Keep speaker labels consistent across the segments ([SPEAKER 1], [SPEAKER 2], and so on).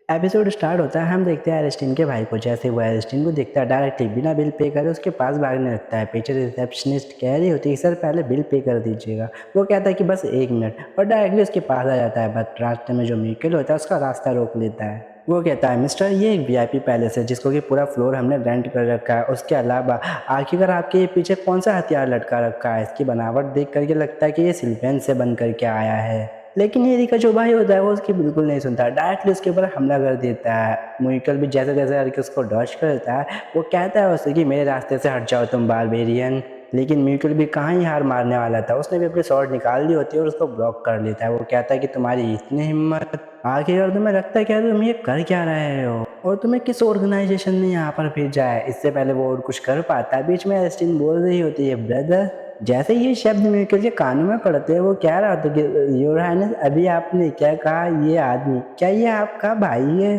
[SPEAKER 1] Episode start होता है, हम देखते हैं एरिस्टीन के भाई को। जैसे वो एरिस्टीन को देखता है, डायरेक्टली बिना बिल पे करे उसके पास भागने लगता है। पीछे रिसेप्शनिस्ट कह रही होती है सर पहले बिल पे कर दीजिएगा। वो कहता है कि बस 1 मिनट, और डायरेक्टली उसके पास आ जाता है। बट रास्ते में जो मीकेल होता है उसका रास्ता रोक लेता है। वो कहता है मिस्टर, ये एक वीआईपी पैलेस है जिसको कि पूरा फ्लोर हमने रेंट कर रखा है। उसके अलावा आखिरकार आपके ये पीछे कौन सा हथियार लटका रखा है? इसकी बनावट देख करके लगता है कि ये सिल्वेन से बन करके आया है। लेकिन ये एरिका जो भाई होता है वो उसकी बिल्कुल नहीं सुनता, डायरेक्टली उसके ऊपर हमला कर देता है। मुइकल भी जैसे जैसे करके उसको डॉज करता है। वो कहता है उससे कि मेरे रास्ते से हट जाओ तुम बारबेरियन। लेकिन म्यूकल भी कहाँ ही हार मारने वाला था, उसने भी अपनी स्वॉर्ड निकाल ली होती है और उसको ब्लॉक कर लेता है। वो कहता है कि तुम्हारी इतनी हिम्मत, आखिरकार तुम्हें लगता है क्या तुम ये कर क्या रहे हो, और तुम्हें किस ऑर्गेनाइजेशन ने यहाँ पर भेजा है? इससे पहले वो और कुछ कर पाता है, बीच में एस्टिन बोल रही होती है ब्रदर। जैसे ये शब्द म्यूकल के कानों में पड़ते हैं वो कह रहा था कि योर हाइनेस, अभी आपने क्या कहा? ये आदमी क्या ये आपका भाई है?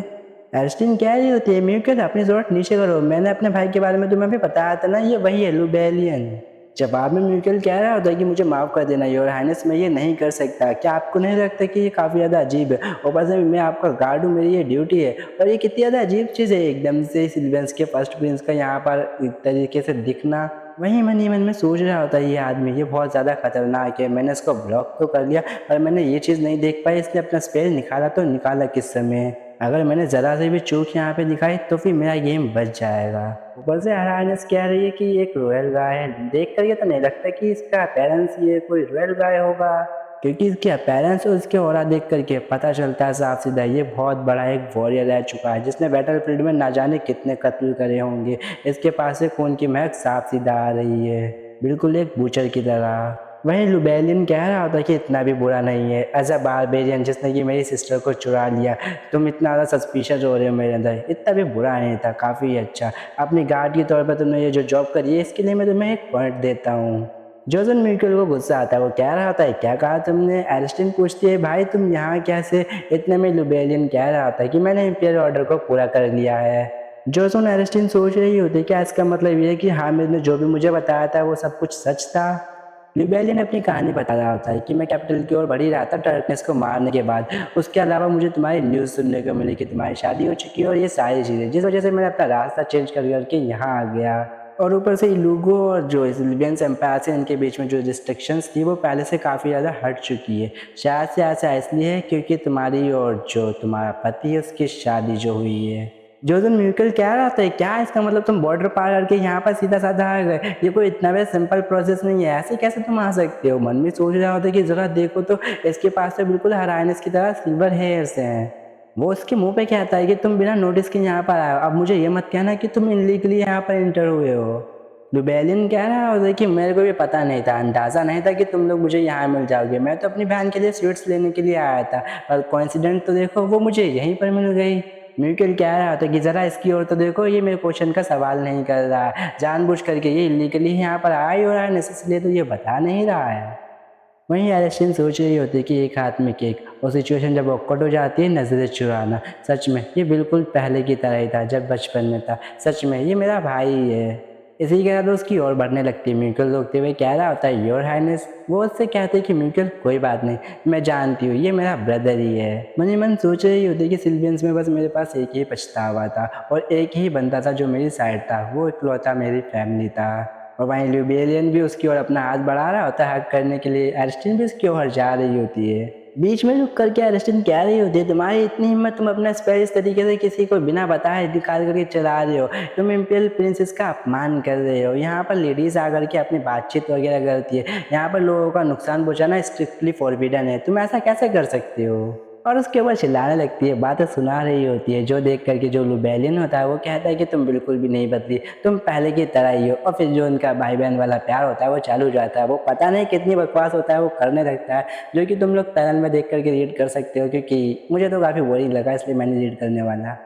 [SPEAKER 1] एस्टिन कह रही होती है म्यूकल अपनी जरूरत नीचे करो, मैंने अपने भाई के बारे में तुम्हें भी बताया था ना, ये वही है लुबेलियन। जवाब में म्यूकल कह रहा होता है कि मुझे माफ़ कर देना योर हाइनेस, मैं ये नहीं कर सकता। क्या आपको नहीं लगता कि ये काफ़ी ज़्यादा अजीब है? ऊपर से मैं आपका गार्ड हूँ, मेरी ये ड्यूटी है। और ये कितनी ज़्यादा अजीब चीज़ है एकदम से सिल्वेंस के फर्स्ट प्रिंस का यहाँ पर एक तरीके से दिखना। वहीं मन ही मन में सोच रहा होता है ये आदमी ये बहुत ज़्यादा खतरनाक है, मैंने इसको ब्लॉक तो कर लिया पर मैंने ये चीज़ नहीं देख पाई इसने अपना स्पेल निकाला तो निकाला किस समय? अगर मैंने ज़रा से भी चूक यहाँ पे दिखाई तो फिर मेरा गेम बच जाएगा। ऊपर से हरानेस कह रही है कि ये एक रॉयल गाय है, देख कर ये तो नहीं लगता कि इसका पेरेंट्स ये कोई रॉयल गाय होगा, क्योंकि इसके अपीयरेंस और इसके ऑरा देख करके पता चलता है साफ सीधा ये बहुत बड़ा एक वॉरियर रह चुका है जिसने बैटलफील्ड में ना जाने कितने कत्ल करे होंगे। इसके पास से खून की महक साफ सीधा आ रही है, बिल्कुल एक बूचर की तरह। वहीं लुबेलियन कह रहा होता कि इतना भी बुरा नहीं है, एज अ बारबेरियन जिसने कि मेरी सिस्टर को चुरा लिया, तुम इतना ज़्यादा सस्पिशियस हो रहे हो मेरे अंदर, इतना भी बुरा नहीं था, काफ़ी अच्छा। अपनी गार्ड के तौर पर तुमने ये जो जॉब करी है इसके लिए मैं तुम्हें एक पॉइंट देता हूँ। जोसन म्यूकल को गुस्सा आता है, वो कह रहा होता है क्या कहा तुमने? एरिस्टिन पूछती है भाई तुम यहाँ कैसे? इतने में लुबेलियन कह रहा होता है कि मैंने इंपीरियल ऑर्डर को पूरा कर लिया है। जोसन एरिस्टिन सोच रही होती है क्या इसका मतलब ये है कि हाँ मैंने जो भी मुझे बताया था वो सब कुछ सच था? लुबेलियन अपनी कहानी बता रहा होता है कि मैं कैपिटल की ओर बढ़ ही रहा था डार्कनेस को मारने के बाद। उसके अलावा मुझे तुम्हारी न्यूज़ सुनने को मिली कि तुम्हारी शादी हो चुकी है और ये सारी चीज़ें, जिस वजह से मैंने अपना रास्ता चेंज कर करके यहाँ आ गया। और ऊपर से इलूगो और जो लिबियंस एम्पायर से इनके बीच में जो रिस्ट्रिक्शंस थी वो पहले से काफ़ी ज़्यादा हट चुकी है। शायद से ऐसा इसलिए है क्योंकि तुम्हारी और जो तुम्हारा पति है उसकी शादी जो हुई है। जोसन म्यूकल कह रहा था क्या इसका मतलब तुम बॉर्डर पार करके यहाँ पर सीधा साधा आ गए? ये कोई इतना भी सिंपल प्रोसेस नहीं है, ऐसे कैसे तुम आ सकते हो? मन में सोच रहा होता कि जरा देखो तो इसके पास तो बिल्कुल हराइनस की तरह सिल्वर हेयर्स हैं। वो उसके मुंह पे कहता है कि तुम बिना नोटिस के यहाँ पर आए हो, अब मुझे ये मत कहना कि तुम इनलीगली यहाँ पर इंटर हुए हो। लुबेलियन कह रहा होता है कि मेरे को भी पता नहीं था, अंदाज़ा नहीं था कि तुम लोग मुझे यहाँ मिल जाओगे, मैं तो अपनी बहन के लिए स्वीट्स लेने के लिए आया था, पर कोइंसिडेंट तो देखो वो मुझे यहीं पर मिल गई। म्यूकल कह रहा होता है कि ज़रा इसकी ओर तो देखो, ये मेरे क्वेश्चन का सवाल नहीं कर रहा है, जानबूझ करके ये इलीगली यहाँ पर आया ही हो रहा है, इसलिए तो ये बता नहीं रहा है। वहीं एलिस्टिन सोच रही होती है कि एक हाथ में केक, और सिचुएशन जब ऑकवर्ड हो जाती है नजरें चुराना। सच में ये बिल्कुल पहले की तरह ही था जब बचपन में था, सच में ये मेरा भाई है। इसी के साथ उसकी ओर बढ़ने लगती है। म्यूकल रोकते हुए कह रहा होता है योर हाइनेस। वो उससे कहते हैं कि म्यूकल कोई बात नहीं, मैं जानती हूँ ये मेरा ब्रदर ही है। मन ही मन सोच रही होती है कि सिल्वियंस में बस मेरे पास एक ही पछतावा था और एक ही बंदा था जो मेरी साइड था, वो इकलौता मेरी फैमिली था। और वहीं ल्यूबेलियन भी उसकी ओर अपना हाथ बढ़ा रहा होता है हग करने के लिए, एरिस्टिन भी उसकी ओर जा रही होती है। बीच में रुक करके एरिस्टिन कह रही होती है तुम्हारी इतनी हिम्मत, तुम अपना स्पेल इस तरीके से किसी को बिना बताए निकाल करके चला रहे हो, तुम इम्पीरियल प्रिंसेस का अपमान कर रहे हो। यहाँ पर लेडीज आकर के अपनी बातचीत वगैरह करती है, यहाँ पर लोगों का नुकसान पहुँचाना स्ट्रिक्टली फॉरबिडन है, तुम ऐसा कैसे कर सकते हो? और उसके ऊपर चिल्लाने लगती है, बातें सुना रही होती है, जो देख करके जो लुबेलियन होता है वो कहता है कि तुम बिल्कुल भी नहीं बदली, तुम पहले की तरह ही हो। और फिर जो उनका भाई बहन वाला प्यार होता है वो चालू हो जाता है, वो पता नहीं कितनी बकवास होता है वो करने लगता है, जो कि तुम लोग पैनल में देख करके रीड कर सकते हो, क्योंकि मुझे तो काफ़ी बोरिंग लगा इसलिए मैंने रीड करने वाला।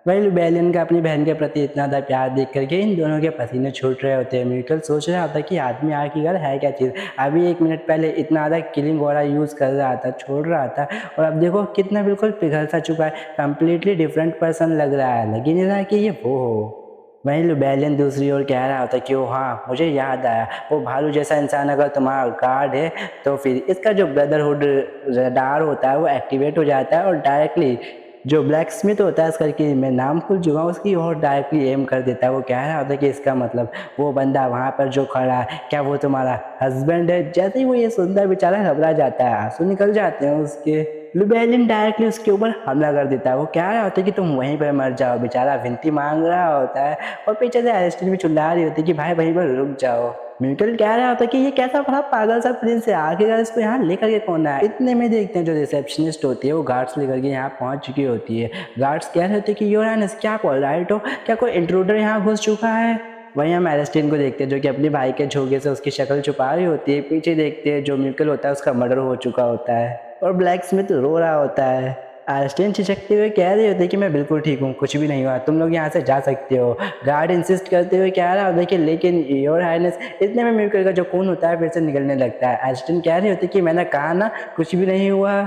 [SPEAKER 1] वही लुबेलियन का अपनी बहन के प्रति इतना ज़्यादा प्यार देख करके इन दोनों के पसीने छूट रहे होते हैं। म्यूकल सोच रहा होता है कि आदमी आखिरकार है क्या चीज़, अभी 1 मिनट पहले इतना ज़्यादा किलिंग वाला यूज़ कर रहा था, छोड़ रहा था, और अब देखो कितना बिल्कुल पिघल सा चुका है, कम्प्लीटली डिफरेंट पर्सन लग रहा है, लग ही नहीं रहा कि ये वो हो। वहीं लुबेलियन दूसरी ओर कह रहा होता है कि ओ हाँ मुझे याद आया, वो भालू जैसा इंसान अगर तुम्हारा गार्ड है तो फिर इसका जो ब्रदरहुड रडार होता है वो एक्टिवेट हो जाता है और डायरेक्टली जो ब्लैक स्मिथ होता है इसका कि मैं नाम भूल चुका हूँ उसकी और डायरेक्टली एम कर देता है। वो कह रहा होता है कि इसका मतलब वो बंदा वहाँ पर जो खड़ा है क्या वो तुम्हारा हस्बैंड है। जैसे ही वो ये सुनता है बेचारा घबरा जाता है, आंसू निकल जाते हैं उसके। लुबेलिन डायरेक्टली उसके ऊपर हमला कर देता है। वो कह रहा होता है कि तुम वहीं पर मर जाओ। बेचारा विनती मांग रहा होता है और पीछे से एरिस्टन भी चिल्ला रही होती है कि भाई वहीं पर रुक जाओ। म्यूटल कह रहा होता है कि ये कैसा बड़ा पागल सा प्रिंस है, आखिरकार इसको यहाँ लेकर के कौन आया। इतने में देखते हैं जो रिसेप्शनिस्ट होती है वो गार्ड्स लेकर के यहाँ पहुँच चुकी होती है। गार्ड्स कह रहे होते हैं कि योर हाइनेस क्या पोलाइट हो, क्या कोई इंट्रूडर यहाँ घुस चुका है। वहीं हम एरिस्टन को देखते हैं जो कि अपने भाई के झोंके से उसकी शक्ल छुपा रही होती है। पीछे देखते हैं जो म्यूकल होता है उसका मर्डर हो चुका होता है और ब्लैक स्मिथ रो रहा होता है। एरिस्टन छिचकते हुए कह रहे होते हैं कि मैं बिल्कुल ठीक हूँ, कुछ भी नहीं हुआ, तुम लोग यहाँ से जा सकते हो। गार्ड इंसिस्ट करते हुए कह रहा होता है कि लेकिन योर हाइनेस। इतने में म्यूकल का जो खून होता है फिर से निकलने लगता है। एरिस्टन कह रहे होते हैं कि मैंने कहा ना कुछ भी नहीं हुआ।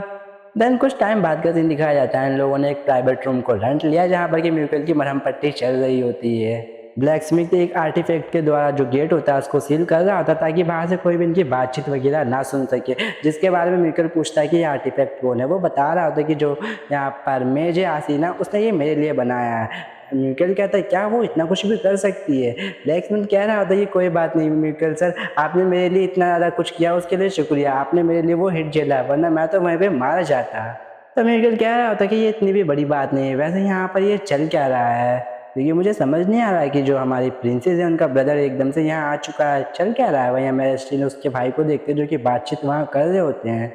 [SPEAKER 1] देन कुछ टाइम बाद का सीन दिखाया जाता है। इन लोगों ने एक प्राइवेट रूम को रेंट लिया जहाँ पर कि म्यूकल की मरहम पट्टी चल रही होती है। ब्लैक स्मिथ एक आर्टिफैक्ट के द्वारा जो गेट होता है उसको सील कर रहा होता ताकि बाहर से कोई भी इनकी बातचीत वगैरह ना सुन सके। जिसके बारे में म्यूकल पूछता है कि ये आर्टिफैक्ट कौन है। वो बता रहा होता है कि जो यहाँ पर मेज है आसीना उसने ये मेरे लिए बनाया है। म्यूकल कहता है क्या वो इतना कुछ भी कर सकती है। ब्लैक स्मिथ कह रहा होता है कि कोई बात नहीं म्यूकल सर, आपने मेरे लिए इतना ज़्यादा कुछ किया उसके लिए शुक्रिया। आपने मेरे लिए वो हिट झेला वरना मैं तो वहीं पे मारा जाता। तो म्यूकल कह रहा होता है कि ये इतनी भी बड़ी बात नहीं है। वैसे यहाँ पर ये चल क्या रहा है, क्योंकि मुझे समझ नहीं आ रहा है कि जो हमारी प्रिंसेस है उनका ब्रदर एकदम से यहाँ आ चुका है, चल क्या रहा है। वहीं हम एरिस्टन उसके भाई को देखते हैं जो कि बातचीत वहाँ कर रहे होते हैं।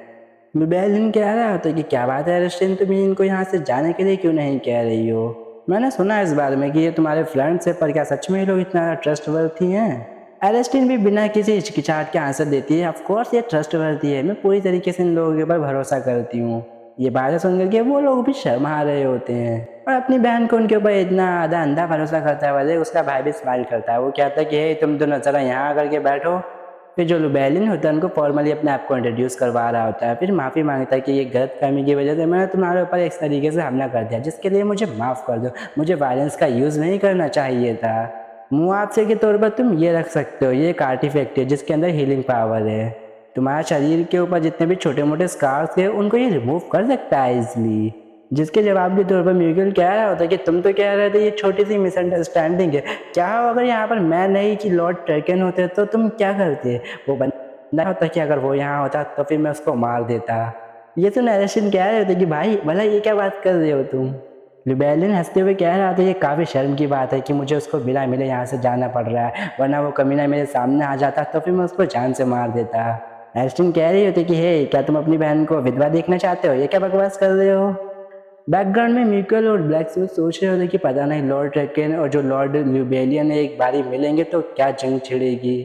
[SPEAKER 1] लुबेलिन कह रहा होता है कि क्या बात है एरिस्टन, तुम इनको यहाँ से जाने के लिए क्यों नहीं कह रही हो। मैंने सुना है इस बारे में कि ये तुम्हारे फ्रेंड्स है, पर क्या सच में ये लोग इतना ट्रस्टवर्थी हैं। एरिस्टन भी बिना किसी हिचकिचाहट के आंसर देती है, ऑफ कोर्स ये ट्रस्टवर्थी है, मैं पूरी तरीके से इन लोगों के ऊपर भरोसा करती हूँ। ये बातें सुन करके वो लोग भी शर्मा रहे होते हैं और अपनी बहन को उनके ऊपर इतना आधा अंधा भरोसा करता है। वजह उसका भाई भी स्माइल करता है। वो कहता है कि हे तुम दोनों जरा यहाँ आकर के बैठो। फिर जो लुबेलिन होता है उनको फॉर्मली अपने आप को इंट्रोड्यूस करवा रहा होता है। फिर माफ़ी मांगता है कि ये गलतफहमी की वजह से मैंने तुम्हारे ऊपर इस तरीके से हमला कर दिया जिसके लिए मुझे माफ़ कर दो। मुझे वायलेंस का यूज़ नहीं करना चाहिए था। मुआवजे के तौर पर तुम ये रख सकते हो, ये एक आर्टिफैक्ट है जिसके अंदर हीलिंग पावर है। तुम्हारे शरीर के ऊपर जितने भी छोटे मोटे स्कार्स थे उनको ये रिमूव कर सकता है इजली। जिसके जवाब के तौर पर म्यूकल कह रहा होता है कि तुम तो कह रहे थे ये छोटी सी मिसअंडरस्टैंडिंग है, क्या हो अगर यहाँ पर मैं नहीं कि लॉर्ड ट्रैकन होते तो तुम क्या करते। वो बंदा होता कि अगर वो यहाँ होता तो फिर मैं उसको मार देता। ये तो एरिस्टन कह रहे होते कि भाई भला ये क्या बात कर रहे हो तुम। लुबेलिन हंसते हुए कह रहा था ये काफ़ी शर्म की बात है कि मुझे उसको बिना मिले यहाँ से जाना पड़ रहा है, वरना वो कमीना मेरे सामने आ जाता तो फिर मैं उसको जान से मार देता। एरिस्टन कह रही होती कि हे क्या तुम अपनी बहन को विधवा देखना चाहते हो, ये क्या बकवास कर रहे हो। बैकग्राउंड में म्यूकल और ब्लैक स्मिथ सोच रहे होते कि पता नहीं लॉर्ड ट्रैकेन और जो लॉर्ड ल्यूबेलियन एक बारी मिलेंगे तो क्या जंग छिड़ेगी।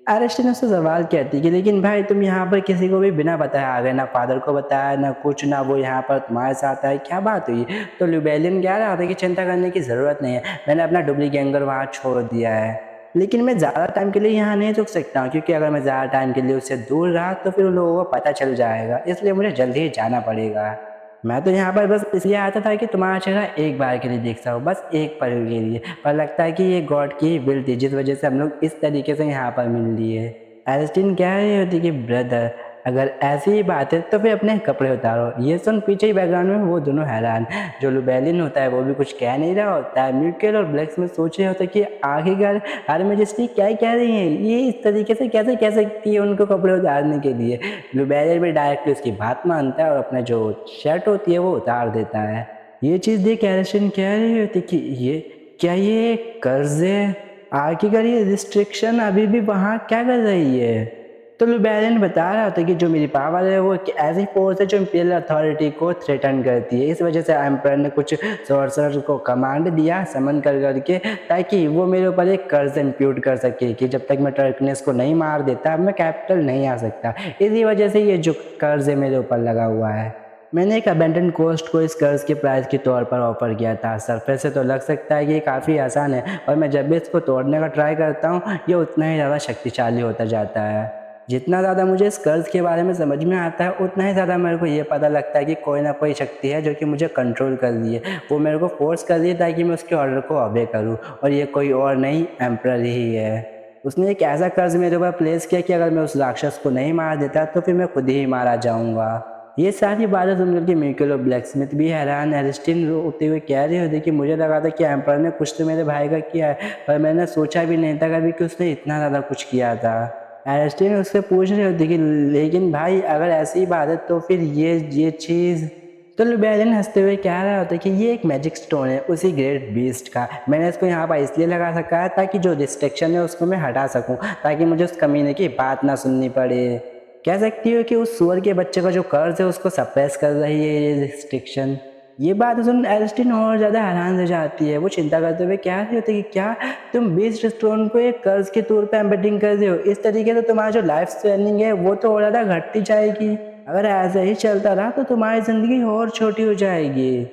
[SPEAKER 1] एरिस्टन उससे सवाल कहती कि लेकिन भाई तुम यहाँ पर किसी को भी बिना बताया आ गए, ना फादर को बताया ना कुछ, ना वो यहाँ पर तुम्हारे साथ आए, क्या बात हुई। तो ल्यूबेलियन कह रहा था कि चिंता करने की ज़रूरत नहीं है, मैंने अपना डुप्लीगैंगर वहाँ छोड़ दिया है। लेकिन मैं ज़्यादा टाइम के लिए यहाँ नहीं रुक सकता हूँ, क्योंकि अगर मैं ज़्यादा टाइम के लिए उससे दूर रहा तो फिर उन लोगों को पता चल जाएगा, इसलिए मुझे जल्दी ही जाना पड़ेगा। मैं तो यहाँ पर बस इसलिए आता था कि तुम्हारा चेहरा एक बार के लिए देख सकूँ, बस एक पल के लिए, पर लगता है कि ये गॉड की ही विल थी जिस वजह से हम लोग इस तरीके से यहाँ पर मिल लिए। एरिस्टन कह रही होती कि ब्रदर अगर ऐसी ही बात है तो फिर अपने कपड़े उतारो। ये सुन पीछे ही बैकग्राउंड में वो दोनों हैरान। जो लुबेलिन होता है वो भी कुछ कह नहीं रहा होता है। म्यूकल और ब्लैक स्मिथ सोच रहे होते कि आखिरकार हर मेजेस्टी क्या कह रही है, ये इस तरीके से कैसे कह सकती है उनको कपड़े उतारने के लिए। लुबेलिन भी डायरेक्टली उसकी बात मानता है और अपना जो शर्ट होती है वो उतार देता है। ये चीज़ देख एरिस्टन कह रही होती कि ये क्या ये कर्ज है, आखिरकार ये रिस्ट्रिक्शन अभी भी वहाँ क्या कर रही है। तो लुबेलिन बता रहा होता है कि जो मेरी पावर है वो एक ऐसी फोर्स है जो इंपीरियल अथॉरिटी को थ्रेटन करती है। इस वजह से एम्परर ने कुछ सॉर्सरर को कमांड दिया समन कर करके, ताकि वो मेरे ऊपर एक कर्ज इम्प्यूट कर सके कि जब तक मैं टर्कनेस को नहीं मार देता मैं कैपिटल नहीं आ सकता। इसी वजह से ये जो कर्ज है मेरे ऊपर लगा हुआ है। मैंने एक अबेंडन कोस्ट को इस कर्ज के प्राइस के तौर पर ऑफर किया था। सरफेस से तो लग सकता है कि ये काफ़ी आसान है, और मैं जब भी इसको तोड़ने का ट्राई करता हूँ ये उतना ही ज़्यादा शक्तिशाली होता जाता है। जितना ज़्यादा मुझे इस कर्ज के बारे में समझ में आता है उतना ही ज़्यादा मेरे को ये पता लगता है कि कोई ना कोई शक्ति है जो कि मुझे कंट्रोल कर रही है। वो मेरे को फोर्स कर रही है ताकि मैं उसके ऑर्डर को ऑबे करूँ, और ये कोई और नहीं एम्परर ही है। उसने एक ऐसा कर्ज मेरे ऊपर प्लेस किया कि अगर मैं उस राक्षस को नहीं मार देता तो फिर मैं खुद ही मारा जाऊँगा। ये सारी बातें सुनकर के म्यूकल और ब्लैक स्मिथ भी हैरान। एरिस्टीन रोते हुए कह रहे होते कि मुझे लगा था कि एम्पर ने कुछ तो मेरे भाई का किया है, पर मैंने सोचा भी नहीं था कभी कि उसने इतना ज़्यादा कुछ किया था। एरिस्टीन उससे पूछ रहे होते कि लेकिन भाई अगर ऐसी बात है तो फिर ये चीज़। तो लुबेलिन हंसते हुए कह रहा होता है कि ये एक मैजिक स्टोन है उसी ग्रेट बीस्ट का। मैंने इसको यहाँ पर इसलिए लगा सका है ताकि जो डिस्ट्रैक्शन है उसको मैं हटा सकूँ, ताकि मुझे उस कमीने की बात ना सुननी पड़े। कह सकती हो कि उस सुअर के बच्चे का जो कर्ज है उसको सप्रेस कर रही है ये रिस्ट्रिक्शन। ये बात सुन एरिस्टीन और ज़्यादा हैरान हो जाती है। वो चिंता करते हुए कह रहे होते कि क्या तुम बीस्ट स्टोन को एक कर्ज के तौर पे एम्बेडिंग कर रहे हो? इस तरीके से तुम्हारा जो लाइफ स्पैनिंग है वो तो और ज़्यादा घटती जाएगी। अगर ऐसा ही चलता रहा तो तुम्हारी ज़िंदगी और छोटी हो जाएगी।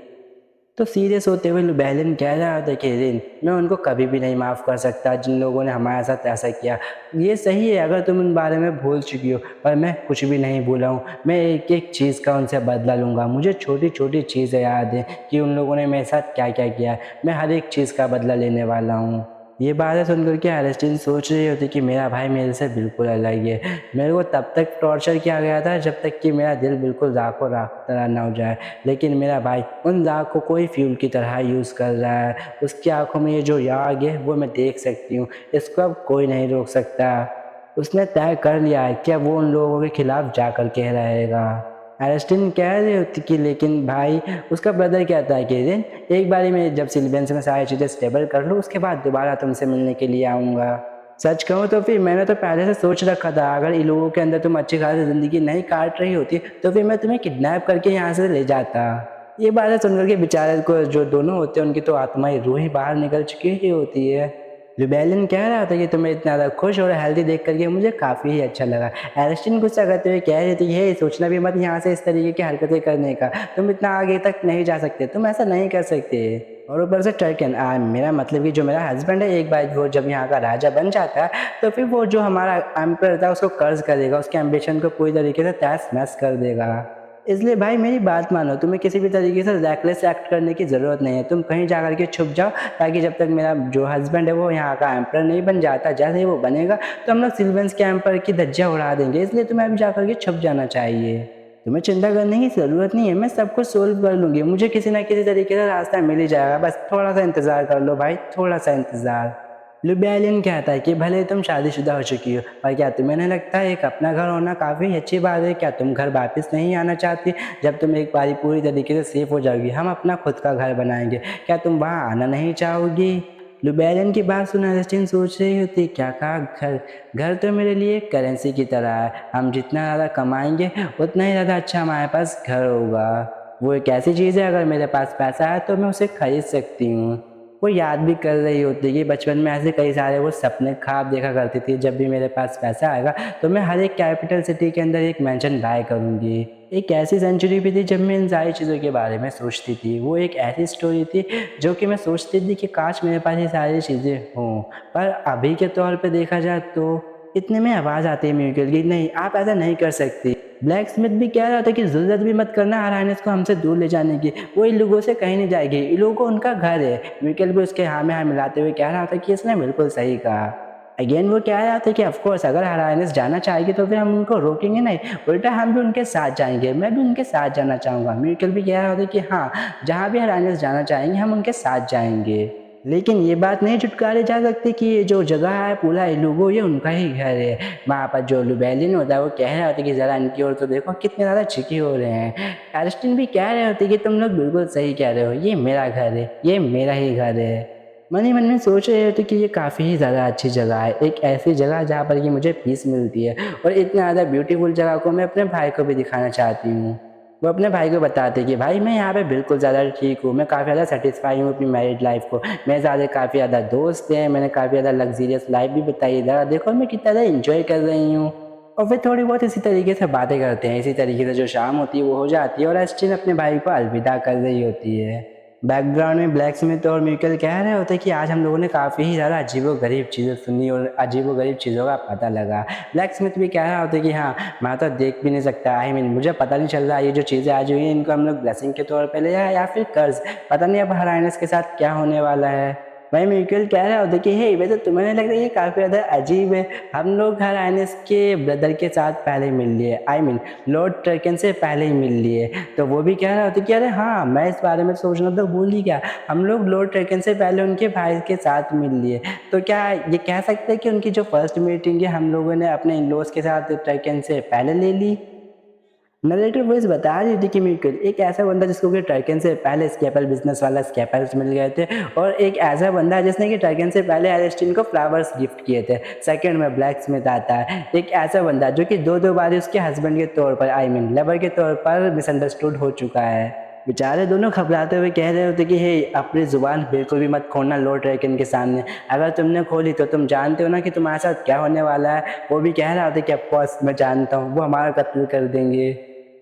[SPEAKER 1] तो सीरियस होते हुए लुबेलिन कह रहा था कि रिन, मैं उनको कभी भी नहीं माफ़ कर सकता जिन लोगों ने हमारे साथ ऐसा किया। ये सही है अगर तुम उन बारे में भूल चुकी हो, पर मैं कुछ भी नहीं भूला हूँ। मैं एक एक चीज़ का उनसे बदला लूँगा। मुझे छोटी छोटी चीज़ें याद हैं कि उन लोगों ने मेरे साथ क्या क्या किया है। मैं हर एक चीज़ का बदला लेने वाला हूँ। ये बातें सुनकर के एरिस्टीन सोच रही होती कि मेरा भाई मेरे से बिल्कुल अलग है। मेरे को तब तक टॉर्चर किया गया था जब तक कि मेरा दिल बिल्कुल राखों राख तरह ना हो जाए, लेकिन मेरा भाई उन राख को कोई फ्यूल की तरह यूज़ कर रहा है। उसकी आंखों में ये जो आग है वो मैं देख सकती हूँ, इसको अब कोई नहीं रोक सकता। उसने तय कर लिया है कि अब वो उन लोगों के खिलाफ जा कर के रहेगा। एरिस्टीन कह रही होती कि लेकिन भाई उसका ब्रदर कहता है कि दिन एक बारी मैं जब सिल्वेंस में सारी चीज़ें स्टेबल कर लूँ उसके बाद दोबारा तुमसे मिलने के लिए आऊँगा। सच कहूँ तो फिर मैंने तो पहले से सोच रखा था अगर इन लोगों के अंदर तुम अच्छी खासी ज़िंदगी नहीं काट रही होती तो फिर मैं तुम्हें किडनैप करके यहाँ से ले जाता। ये बातें सुनकर के बेचारे को जो दोनों होते हैं उनकी तो आत्मा ही रूह ही बाहर निकल चुकी ही होती है। लुबेलिन कह रहा था कि तुम्हें इतना ज़्यादा खुश और हेल्दी देख करके मुझे काफ़ी ही अच्छा लगा। एरिस्टीन गुस्सा करते हुए कह रही थी ये सोचना भी मत यहाँ से इस तरीके की हरकतें करने का। तुम इतना आगे तक नहीं जा सकते, तुम ऐसा नहीं कर सकते। और ऊपर से टर्कन मेरा मतलब कि जो मेरा हस्बैंड है एक बार वो जब यहाँ का राजा बन जाता है तो फिर वो जो हमारा एम्पर था उसको कर्ज करेगा, उसके एम्बिशन को पूरी तरीके से तहस नहस कर देगा। इसलिए भाई मेरी बात मानो, तुम्हें किसी भी तरीके से रैकलेस एक्ट करने की ज़रूरत नहीं है। तुम कहीं जा कर के छुप जाओ ताकि जब तक मेरा जो हस्बैंड है वो यहाँ का एम्पर नहीं बन जाता, जैसे ही वो बनेगा तो हम लोग सिल्वेंस के एम्पर की धज्जियाँ उड़ा देंगे। इसलिए तुम्हें अभी जा कर के छुप जाना चाहिए। तुम्हें चिंता करने की ज़रूरत नहीं है, मैं सब कुछ सोल्व कर लूँगी। मुझे किसी ना किसी तरीके से रास्ता मिल ही जाएगा, बस थोड़ा सा इंतज़ार कर लो भाई, थोड़ा सा इंतज़ार। लुबेलिन कहता है कि भले तुम शादीशुदा हो चुकी हो, पर क्या तुम्हें नहीं लगता है एक अपना घर होना काफ़ी अच्छी बात है? क्या तुम घर वापस नहीं आना चाहती? जब तुम एक बारी पूरी तरीके से सेफ हो जाओगी हम अपना खुद का घर बनाएंगे, क्या तुम वहाँ आना नहीं चाहोगी? लुबेलिन की बात सुन एरिस्टीन सोच रही होती क्या कहा घर। घर तो मेरे लिए एक करेंसी की तरह है, हम जितना ज़्यादा कमाएंगे उतना ही ज़्यादा अच्छा हमारे पास घर होगा। वो एक ऐसी चीज़ है अगर मेरे पास पैसा है तो मैं उसे खरीद सकती हूँ। वो याद भी कर रही होती कि बचपन में ऐसे कई सारे वो सपने ख्वाब देखा करती थी, जब भी मेरे पास पैसा आएगा तो मैं हर एक कैपिटल सिटी के अंदर एक मैंशन बाय करूँगी। एक ऐसी सेंचुरी भी थी जब मैं इन सारी चीज़ों के बारे में सोचती थी। वो एक ऐसी स्टोरी थी जो कि मैं सोचती थी कि काश मेरे पास ये सारी चीज़ें हों, पर अभी के तौर पे देखा जाए तो इतने में आवाज़ आती है म्यूकल की, नहीं आप ऐसा नहीं कर सकती। ब्लैक स्मिथ भी कह रहा था कि ज़रूरत भी मत करना हराइनेस को हमसे दूर ले जाने की, वो इन लोगों से कहीं नहीं जाएगी, इन लोगों को उनका घर है। म्यूकल भी उसके हाँ में हाँ मिलाते हुए कह रहा था कि इसने बिल्कुल सही कहा। अगेन वो कह रहा था कि ऑफकोर्स अगर हराइनेस जाना चाहेगी तो फिर हम उनको रोकेंगे नहीं, उल्टा हम भी उनके साथ जाएंगे, मैं भी उनके साथ जाना चाहूँगा। म्यूकल भी कह रहा था कि हाँ जहाँ भी हराइनेस जाना चाहेंगे हम उनके साथ जाएंगे। लेकिन ये बात नहीं छुटकारे जा सकती कि ये जो जगह है पूरा इलुगो ये उनका ही घर है। वहाँ पर जो लुबेलिन होता है वो कह रहा होता है कि ज़रा इनकी ओर तो देखो कितने ज़्यादा चिकी हो रहे हैं। एरिस्टीन भी कह रहे होते कि तुम लोग बिल्कुल सही कह रहे हो, ये मेरा घर है, ये मेरा ही घर है। मन ही मन में सोच रहे होते कि ये काफ़ी ही ज़्यादा अच्छी जगह है, एक ऐसी जगह जहाँ पर कि मुझे पीस मिलती है, और इतना ज़्यादा ब्यूटीफुल जगह को मैं अपने भाई को भी दिखाना चाहती हूँ। वो अपने भाई को बताते कि भाई मैं यहाँ पे बिल्कुल ज़्यादा ठीक हूँ, मैं काफ़ी ज़्यादा सेटिस्फाई हूँ अपनी मैरिड लाइफ को, मेरे ज़्यादा काफ़ी ज़्यादा दोस्त हैं, मैंने काफ़ी ज़्यादा लग्जीरियस लाइफ भी बताई है, ज़रा देखो मैं कितना ज़्यादा इंजॉय कर रही हूँ। और फिर थोड़ी बहुत इसी तरीके से बातें करते हैं, इसी तरीके से जो शाम होती है वो हो जाती है और एस्टिन अपने भाई को अलविदा कर रही होती है। बैकग्राउंड में ब्लैक स्मिथ और म्यूकल कह रहे होते हैं कि आज हम लोगों ने काफ़ी ही ज़्यादा अजीबो-गरीब चीज़ें सुनी और अजीबो-गरीब चीज़ों का पता लगा। ब्लैक स्मिथ भी कह रहा होता है कि हाँ, मैं तो देख भी नहीं सकता, आई मीन मुझे पता नहीं चल रहा ये जो चीज़ें आज हुई हैं इनको हम लोग ब्लेसिंग के तौर पे ले जाएँ या फिर कर्ज़, पता नहीं अब हराइनस के साथ क्या होने वाला है। वहीं म्यूचुअल कह रहा होता कि हे वैसे तुम्हें नहीं लगता ये काफ़ी ज़्यादा अजीब है, हम लोग हर आइनेस के ब्रदर के साथ पहले ही मिल लिए, आई मीन लॉर्ड ट्रैकन से पहले ही मिल लिए। तो वो भी कह रहा होता कि अरे हाँ, मैं इस बारे में सोचना तो भूल ही गया, हम लोग लॉर्ड ट्रैकन से पहले उनके भाई के साथ मिल लिए। तो क्या ये कह सकते हैं कि उनकी जो फर्स्ट मीटिंग है हम लोगों ने अपने इन लॉज के साथ ट्रैकन से पहले ले ली। नरेटिव वॉइस बता रही थी कि मिकल एक ऐसा बंदा जिसको कि ट्रैकन से पहले स्केपल बिजनेस वाला स्केपल्स मिल गए थे, और एक ऐसा बंदा है जिसने कि ट्रैकन से पहले एलिस्टीन को फ्लावर्स गिफ्ट किए थे। सेकंड में ब्लैक स्मिथ आता है, एक ऐसा बंदा जो कि दो बार उसके हस्बैंड के तौर पर, आई मीन लवर के तौर पर मिसअंडरस्टूड हो चुका है। बेचारे दोनों घबराते हुए कह रहे होते कि हे अपनी जुबान बिल्कुल भी मत खोलना लॉर्ड ड्रैकन के सामने, अगर तुमने खोली तो तुम जानते हो ना कि तुम्हारे साथ क्या होने वाला है। वो भी कह रहा था कि ऑफकोर्स मैं जानता हूँ, वो हमारा कत्ल कर देंगे।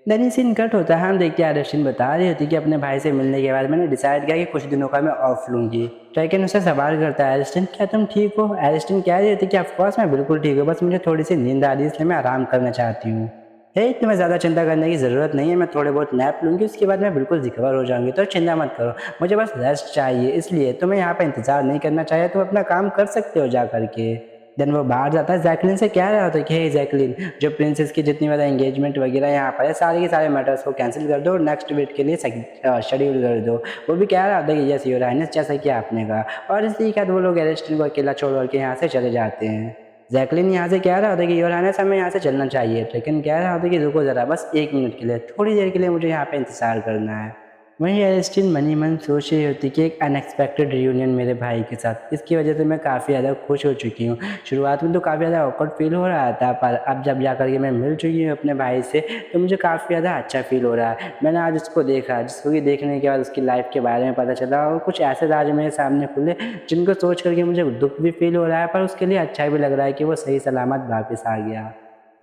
[SPEAKER 1] देन ये सीन कट होता है, हम देखते हैं एरिस्टिन बता रही होती कि अपने भाई से मिलने के बाद मैंने डिसाइड किया कि कुछ दिनों का मैं ऑफ लूँगी। ट्रैकन उससे सवाल करता है, एरिस्टिन क्या तुम ठीक हो? एरिस्टिन कह रही होती कि ऑफकोर्स मैं बिल्कुल ठीक हूँ, बस मुझे थोड़ी सी नींद आ रही है इसलिए मैं आराम करना चाहती हूँ। हे तुम्हें ज़्यादा चिंता करने की ज़रूरत नहीं है, मैं थोड़े बहुत नैप लूँगी उसके बाद मैं बिल्कुल रिकवर हो जाऊँगी, तो चिंता मत करो, मुझे बस रेस्ट चाहिए, इसलिए तुम्हें यहाँ पे इंतज़ार नहीं करना चाहिए, तुम अपना काम कर सकते हो जा करके। देन वो बाहर जाता है, जैकलिन से कह रहा होता है कि हे जैकलिन, जो प्रिंसेस की जितनी ज़्यादा एंगेजमेंट वगैरह यहाँ पर है सारे के सारे मैटर्स को कैंसिल कर दो और नेक्स्ट वीक के लिए शेड्यूल कर दो। वो भी कह रहा होता है कि यस योर हाइनेस, जैसा कि आपने कहा, और इसी के बाद वो लोग एरिस्टिन को अकेला छोड़ के यहाँ से चले जाते हैं। जैकलिन यहाँ से कह रहा होता है कि योर हाइनेस हमें यहाँ से चलना चाहिए, लेकिन कह रहा होता है कि रुको ज़रा, बस 1 मिनट के लिए, थोड़ी देर के लिए मुझे यहाँ पे इंतज़ार करना है। वहीं एरिस्टिन मनी मन सोच रही होती कि एक अनएक्सपेक्टेड रियूनियन मेरे भाई के साथ, इसकी वजह से मैं काफ़ी ज़्यादा खुश हो चुकी हूँ। शुरुआत में तो काफ़ी ज़्यादा ऑकवर्ड फील हो रहा था, पर अब जब जा कर के मैं मिल चुकी हूँ अपने भाई से तो मुझे काफ़ी ज़्यादा अच्छा फील हो रहा है। मैंने आज उसको देखा, जिसको कि देखने के बाद उसकी लाइफ के बारे में पता चला और कुछ ऐसे राज मेरे सामने खुले जिनको सोच करके मुझे दुख भी फील हो रहा है, पर उसके लिए अच्छा भी लग रहा है कि वो सही सलामत वापस आ गया।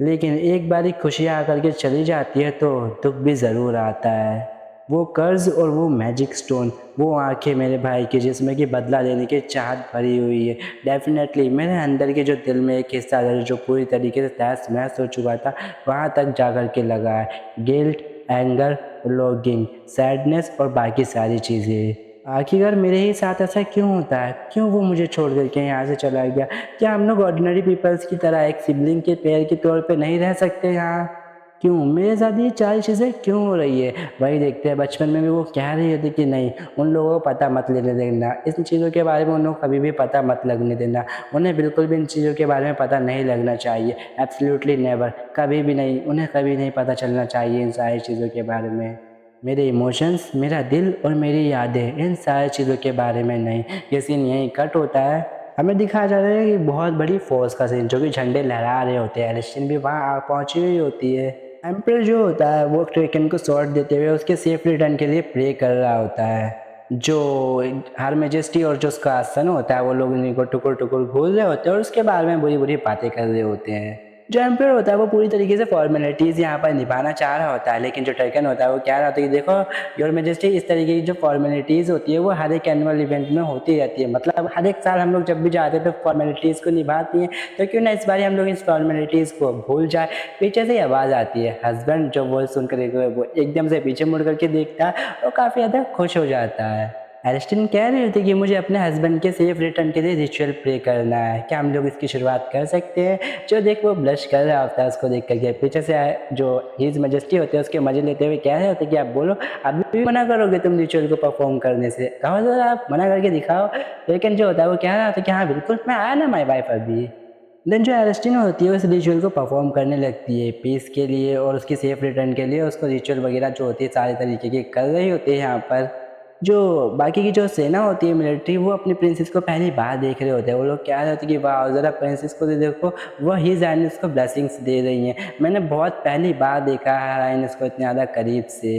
[SPEAKER 1] लेकिन एक बारी खुशियाँ आकर के चली जाती है तो दुख भी ज़रूर आता है। वो कर्ज़ और वो मैजिक स्टोन, वो आँखें मेरे भाई की जिसमें कि बदला लेने की चाहत भरी हुई है। डेफ़िनेटली मेरे अंदर के जो दिल में एक हिस्सा है जो पूरी तरीके से तहस-नहस हो चुका था, वहाँ तक जा कर के लगा है। गिल्ट, एंगर, लॉन्गिंग, सैडनेस और बाकी सारी चीज़ें। आखिरकार मेरे ही साथ ऐसा क्यों होता है? क्यों वो मुझे छोड़ कर के यहाँ से चला गया? क्या हम लोग ऑर्डिनरी पीपल्स की तरह एक सिबलिंग के पेयर के तौर पे नहीं रह सकते यहाँ? क्यों मेरे साथ ये सारी चीज़ें क्यों हो रही है? वही देखते हैं बचपन में भी वो कह रही थी कि नहीं, उन लोगों को पता मत लेने देना, इन चीज़ों के बारे में उन लोगों को कभी भी पता मत लगने देना, उन्हें बिल्कुल भी इन चीज़ों के बारे में पता नहीं लगना चाहिए, एब्सोल्युटली नेवर, कभी भी नहीं, उन्हें कभी नहीं पता चलना चाहिए इन सारी चीज़ों के बारे में। मेरे इमोशंस, मेरा दिल और मेरी यादें, इन सारी चीज़ों के बारे में नहीं। ये सीन यहीं कट होता है। हमें दिखाया जा रहा है कि बहुत बड़ी फ़ोर्स का सीन, जो कि झंडे लहरा रहे होते हैं, एलिस्टिन भी वहाँ पहुँची हुई होती है। एम्परर जो होता है वो ट्रेकन को स्वॉर्ड देते हुए उसके सेफ रिटर्न के लिए प्रे कर रहा होता है। जो हर मैजेस्टी और जो उसका सन होता है वो लोग इन्हीं को टुकुर-टुकुर घूर रहे होते हैं और उसके बारे में बुरी-बुरी बातें कर रहे होते हैं। जो एम्परर होता है वो पूरी तरीके से फॉर्मेलिटीज़ यहाँ पर निभाना चाह रहा होता है, लेकिन जो ट्रेकन होता है वो कह रहा होता है कि देखो योर मैजेस्टी, इस तरीके की जो फॉर्मेलिटीज़ होती है वो हर एक एनुअल इवेंट में होती रहती है, मतलब हर एक साल हम लोग जब भी जाते हैं तो फॉर्मेलिटीज़ को निभाती हैं, तो क्यों ना इस बार हम लोग इस फॉर्मेलिटीज़ को भूल जाए। पीछे से आवाज़ आती है, हस्बैंड जो वो सुनकर वो एकदम से पीछे मुड़ करके देखता है और काफ़ी ज़्यादा खुश हो जाता है। एरिस्टिन कह रही होती कि मुझे अपने हस्बैंड के सेफ रिटर्न के लिए रिचुअल प्रे करना है, क्या हम लोग इसकी शुरुआत कर सकते हैं? जो देख वो ब्लश कर रहा होता है उसको देख करके, पीछे से जो हिज मैजेस्टी होते हैं उसके मजे लेते हुए कह रहे होते कि आप बोलो, अभी भी मना करोगे तुम रिचुअल को परफॉर्म करने से? कहो ज़रा आप मना करके दिखाओ। लेकिन जो होता है वो कह रहा होता है कि हाँ बिल्कुल, मैं आया ना माय वाइफ अभी। देन जो एरिस्टिन होती है उस रिचुअल को परफॉर्म करने लगती है पीस के लिए और उसकी सेफ रिटर्न के लिए, उसको रिचुअल वगैरह जो होती है सारे तरीके की कर रही होती है यहाँ पर। जो बाकी की जो सेना होती है मिलिट्री, वो अपनी प्रिंसेस को पहली बार देख रहे होते हैं, वो लोग कह रहे होते हैं कि वाह ज़रा प्रिंसेस को तो देखो, वो हिज हाइनेस को ब्लेसिंग्स दे रही हैं, मैंने बहुत पहली बार देखा है हाइनेस को इतने ज़्यादा करीब से।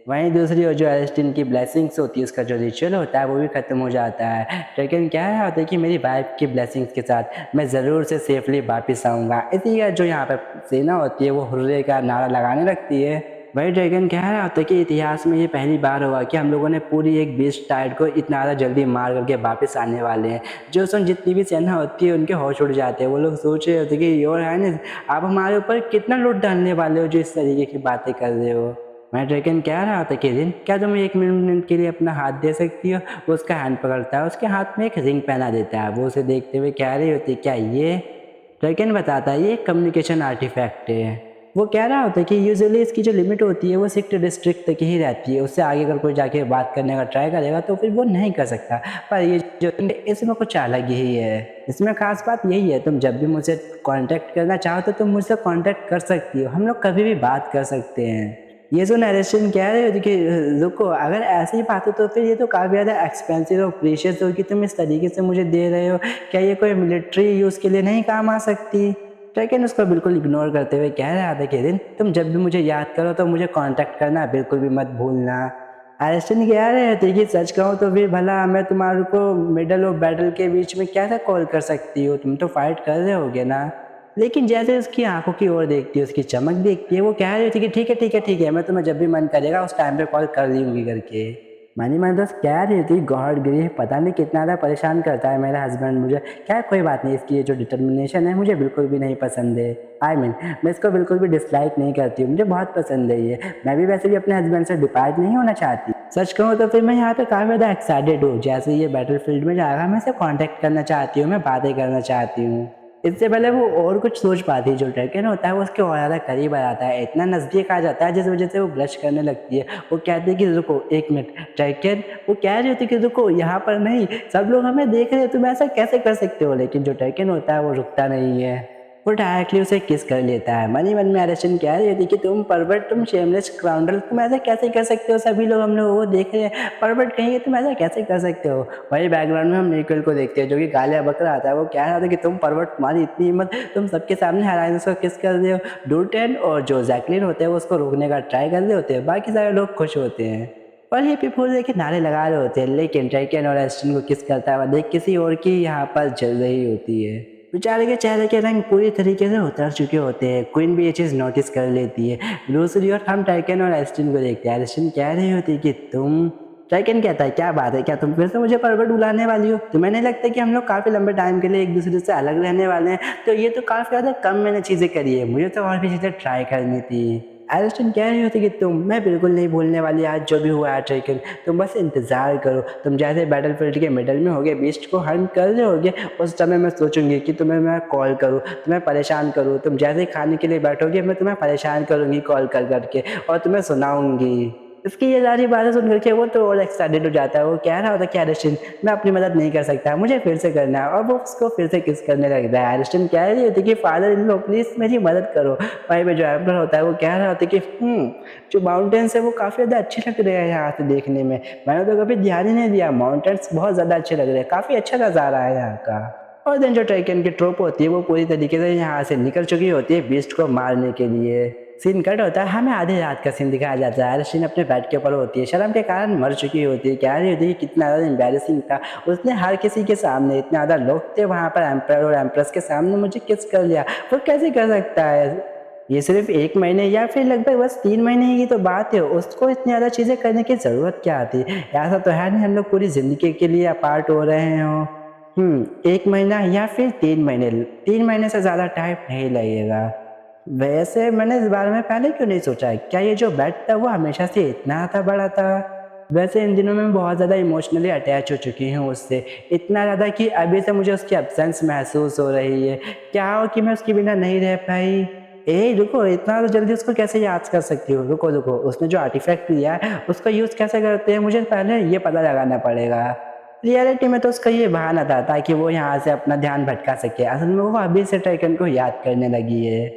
[SPEAKER 1] वहीं दूसरी ओर जो एरिस्टिन की ब्लेसिंग्स होती है, उसका जो रिचुअल होता है वो भी ख़त्म हो जाता है, लेकिन क्या है होता है कि मेरी वाइफ की ब्लेसिंग्स के साथ मैं ज़रूर से सेफली वापस आऊँगा। इसी जो यहाँ पर सेना होती है वो हुर्रे का नारा लगाने लगती है। वही ड्रैगन कह रहा होता है कि इतिहास में ये पहली बार हुआ कि हम लोगों ने पूरी एक बीस्ट टाइड को इतना ज़्यादा जल्दी मार करके वापस आने वाले हैं। जो उस जितनी भी सेना होती है उनके होश उड़ जाते हैं, वो लोग सोच रहे होते हैं कि योर हाइनेस आप हमारे ऊपर कितना लूट डालने वाले हो जो इस तरीके की बातें कर रहे हो। मैं ड्रैगन कह रहा था कि दिन क्या तुम 1 मिनट के लिए अपना हाथ दे सकती हो। वो उसका हैंड पकड़ता है, उसके हाथ में एक रिंग पहना देता है। वो उसे देखते हुए कह रही होती क्या ये। ड्रैगन बताता है ये कम्युनिकेशन आर्टिफैक्ट है। वो कह रहा होता है कि यूजुअली इसकी जो लिमिट होती है वो सिक्स डिस्ट्रिक्ट तक ही रहती है, उससे आगे अगर कोई जाके बात करने का ट्राई करेगा तो फिर वो नहीं कर सकता। पर ये जो इसमें कुछ अलग ही है। इसमें खास बात यही है, तुम जब भी मुझसे कांटेक्ट करना चाहो तो तुम मुझसे कांटेक्ट कर सकती हो, हम लोग कभी भी बात कर सकते हैं। ये जो नरेशन कह रहे हो कि रुको, अगर ऐसी बात हो तो फिर ये तो काफ़ी ज़्यादा एक्सपेंसिव और प्रीशियस हो कि तुम इस तरीके से मुझे दे रहे हो। क्या ये कोई मिलिट्री यूज़ के लिए नहीं काम आ सकती। लेकिन उसको बिल्कुल इग्नोर करते हुए कह रहा था कि दिन तुम जब भी मुझे याद करो तो मुझे कांटेक्ट करना बिल्कुल भी मत भूलना। एरिस्टन कह रहे थे कि सच कहूँ तो फिर भला मैं तुम्हारे को मिडल ऑफ बैटल के बीच में कैसे कॉल कर सकती हूँ, तुम तो फाइट कर रहे होगे ना। लेकिन जैसे उसकी आंखों की ओर देखती है, उसकी चमक देखती है, वो कह रही थी कि ठीक है ठीक है ठीक है, मैं तुम्हें जब भी मन करेगा उस टाइम पे कॉल कर लूँगी करके। मनी मन बस कह रही थी गॉड गिरी पता नहीं कितना ज़्यादा परेशान करता है मेरा हस्बैंड मुझे। खैर कोई बात नहीं, इसकी ये जो डिटर्मिनेशन है मुझे बिल्कुल भी नहीं पसंद है। मैं इसको बिल्कुल भी डिसलाइक नहीं करती हूँ, मुझे बहुत पसंद है ये। मैं भी वैसे भी अपने हस्बैंड से डिपार्ट नहीं होना चाहती। सच कहूँ तो फिर मैं यहाँ पे काफ़ी ज़्यादा एक्साइटेड हूँ, जैसे ये बैटल फील्ड में जाएगा मैं इसे कॉन्टेक्ट करना चाहती हूँ, मैं बातें करना चाहती हूँ। इससे पहले वो और कुछ सोच पाती, जो ड्रैगन होता है वो उसके और ज़्यादा करीब आ जाता है, इतना नज़दीक आ जाता है जिस वजह से वो ब्लश करने लगती है। वो कहती है कि रुको 1 मिनट। ड्रैगन वो कह रही होती है कि रुको यहाँ पर नहीं, सब लोग हमें देख रहे हैं, तुम ऐसा कैसे कर सकते हो। लेकिन जो ड्रैगन होता है वो रुकता नहीं है, वो डायरेक्टली उसे किस कर लेता है। मन ही मन में एरिस्टन कह रही थी कि तुम परवर्ट, तुम शेमलेस स्काउंड्रल, तुम ऐसा कैसे कर सकते हो, सभी लोग हम लोग वो देख रहे हैं, परवर्ट कहेंगे तुम ऐसा कैसे कर सकते हो। वही बैकग्राउंड में हम निकल को देखते हैं जो कि गालियाँ बक रहा था। वो कह रहा था कि तुम परवर्ट, तुम्हारी इतनी हिम्मत, तुम सबके सामने हराइनस को किस कर रहे हो। डूटेन और जो जैकलिन होते हैं वो उसको रोकने का ट्राई कर रहे होते हैं, बाकी सारे लोग खुश होते हैं और ये पीपल देखिए नारे लगा रहे होते हैं। लेकिन ड्रैगन और एरिस्टन को किस करता है देख किसी और की यहाँ पर जल रही होती है। बेचारे के चेहरे के रंग पूरी तरीके से उतर चुके होते हैं। क्वीन भी ये चीज़ नोटिस कर लेती है। दूसरी ओर हम ड्रैगन और एरिस्टन को देखते हैं। एरिस्टन कह रही होती है कि तुम। ड्रैगन कहता है क्या बात है, क्या तुम फिर से मुझे परवर्ट बुलाने वाली हो। तुम्हें नहीं लगता कि हम लोग काफ़ी लंबे टाइम के लिए एक दूसरे से अलग रहने वाले हैं, तो ये तो काफ़ी ज़्यादा कम मैंने चीज़ें करी है, मुझे तो और भी चीज़ें ट्राई करनी थी। एरिस्टन कह रही होती कि मैं बिल्कुल नहीं भूलने वाली आज जो भी हुआ है ड्रैगन, तुम बस इंतज़ार करो। तुम जैसे बैटलफील्ड के मिडल में होगे, बीस्ट को हंट कर रहे होगे, उस समय मैं सोचूंगी कि तुम्हें मैं कॉल करूँ, तुम्हें परेशान करूँ। तुम जैसे ही खाने के लिए बैठोगे मैं तुम्हें परेशान करूँगी कॉल कर करके और तुम्हें सुनाऊंगी। इसकी ये सारी बातें सुन करके वो तो और एक्साइटेड हो जाता है। वो कह रहा होता है कि एरिस्टन मैं अपनी मदद नहीं कर सकता, मुझे फिर से करना है, और वो उसको फिर से किस करने लगता है। एरिस्टन कह रही होती कि फादर इन लो प्लीज़ मेरी मदद करो। वहीं पे जो एम्पर होता है वो कह रहा होता है कि जो माउंटेन्स है वो काफ़ी ज़्यादा अच्छे लग रहे हैं यहाँ से देखने में, मैंने तो कभी ध्यान ही नहीं दिया, माउंटेन्स बहुत ज़्यादा अच्छे लग रहे हैं, काफ़ी अच्छा नज़ारा है यहाँ का। और देन जो ड्रैगन की ट्रूप होती है वो पूरी तरीके से यहाँ से निकल चुकी होती है बीस्ट को मारने के लिए। सीन कट होता है, हमें आधी रात का सीन दिखाया जाता है। एरिस्टन अपने बेड के ऊपर होती है, शर्म के कारण मर चुकी होती है। कह रही होती है कि कितना ज़्यादा एम्बैरेसिंग था, उसने हर किसी के सामने, इतने ज़्यादा लोग थे वहाँ पर, एम्पर और एम्प्रेस के सामने मुझे किस कर लिया, वो कैसे कर सकता है। ये सिर्फ 1 महीने या फिर लगभग बस 3 महीने की तो बात है, उसको इतनी ज़्यादा चीज़ें करने की ज़रूरत क्या थी। ऐसा तो है नहीं हम लोग पूरी ज़िंदगी के लिए अपार्ट हो रहे हों। 1 महीना या फिर 3 महीने, 3 महीने से ज़्यादा टाइम नहीं लगेगा। वैसे मैंने इस बारे में पहले क्यों नहीं सोचा, क्या ये जो बेट था वो हमेशा से इतना ज़्यादा बड़ा था। वैसे इन दिनों में बहुत ज़्यादा इमोशनली अटैच हो चुकी हूँ उससे, इतना ज़्यादा कि अभी से मुझे उसकी एब्सेंस महसूस हो रही है। क्या हो कि मैं उसके बिना नहीं रह पाई। ए रुको, इतना तो जल्दी उसको कैसे याद कर सकती हो। रुको रुको, उसने जो आर्टिफैक्ट लिया है उसका यूज़ कैसे करते हैं मुझे पहले ये पता लगाना पड़ेगा। रियलिटी में तो उसका ये बहाना था ताकि वो यहाँ से अपना ध्यान भटका सके, असल में वो अभी से टाइटन को याद करने लगी है।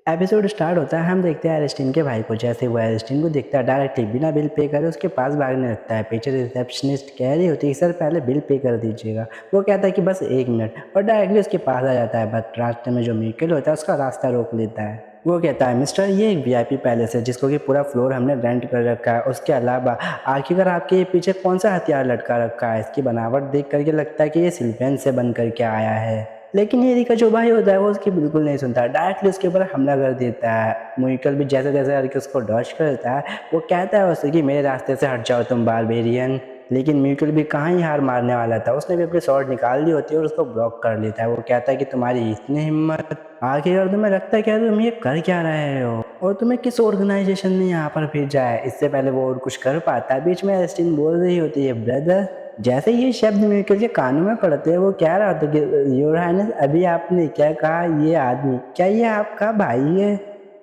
[SPEAKER 1] एपिसोड स्टार्ट होता है, हम देखते हैं एरिस्टन के भाई को। जैसे वो एरिस्टन को देखता है डायरेक्टली बिना बिल पे करे उसके पास भागने लगता है। पीछे रिसेप्शनिस्ट कह रही होती है सर पहले बिल पे कर दीजिएगा। वो कहता है कि बस 1 मिनट और डायरेक्टली उसके पास आ जाता है। बट रास्ते में जो मीकल होता है उसका रास्ता रोक लेता है। वो कहता है मिस्टर ये एक वीआईपी पैलेस है जिसको कि पूरा फ्लोर हमने रेंट कर रखा है। उसके अलावा आखिरकार आपके ये पीछे कौन सा हथियार लटका रखा है, इसकी बनावट देख करके लगता है कि ये सिल्वेन से बन करके आया है। लेकिन ये एरिका जो भाई होता है वो उसकी बिल्कुल नहीं सुनता, डायरेक्टली उसके ऊपर हमला कर देता है। मुइकल भी जैसे जैसे करके उसको डॉज करता है। वो कहता है उससे कि मेरे रास्ते से हट जाओ तुम बारबेरियन। लेकिन म्यूकल भी कहाँ ही हार मारने वाला था, उसने भी अपनी स्वॉर्ड निकाल ली होती है और उसको ब्लॉक कर लेता है। वो कहता है कि तुम्हारी इतनी हिम्मत, आखिरकार तुम्हें लगता है क्या तुम ये कर क्या रहे हो। और तुम्हें किस ऑर्गेनाइजेशन ने यहाँ पर भेजा है? इससे पहले वो और कुछ कर पाता। बीच में एलिस्टीन बोल रही होती है, ब्रदर। जैसे ये शब्द म्यूकल के कानों में पड़ते हैं वो कह रहा होता कि योर हाइनेस, अभी आपने क्या कहा? ये आदमी क्या ये आपका भाई है?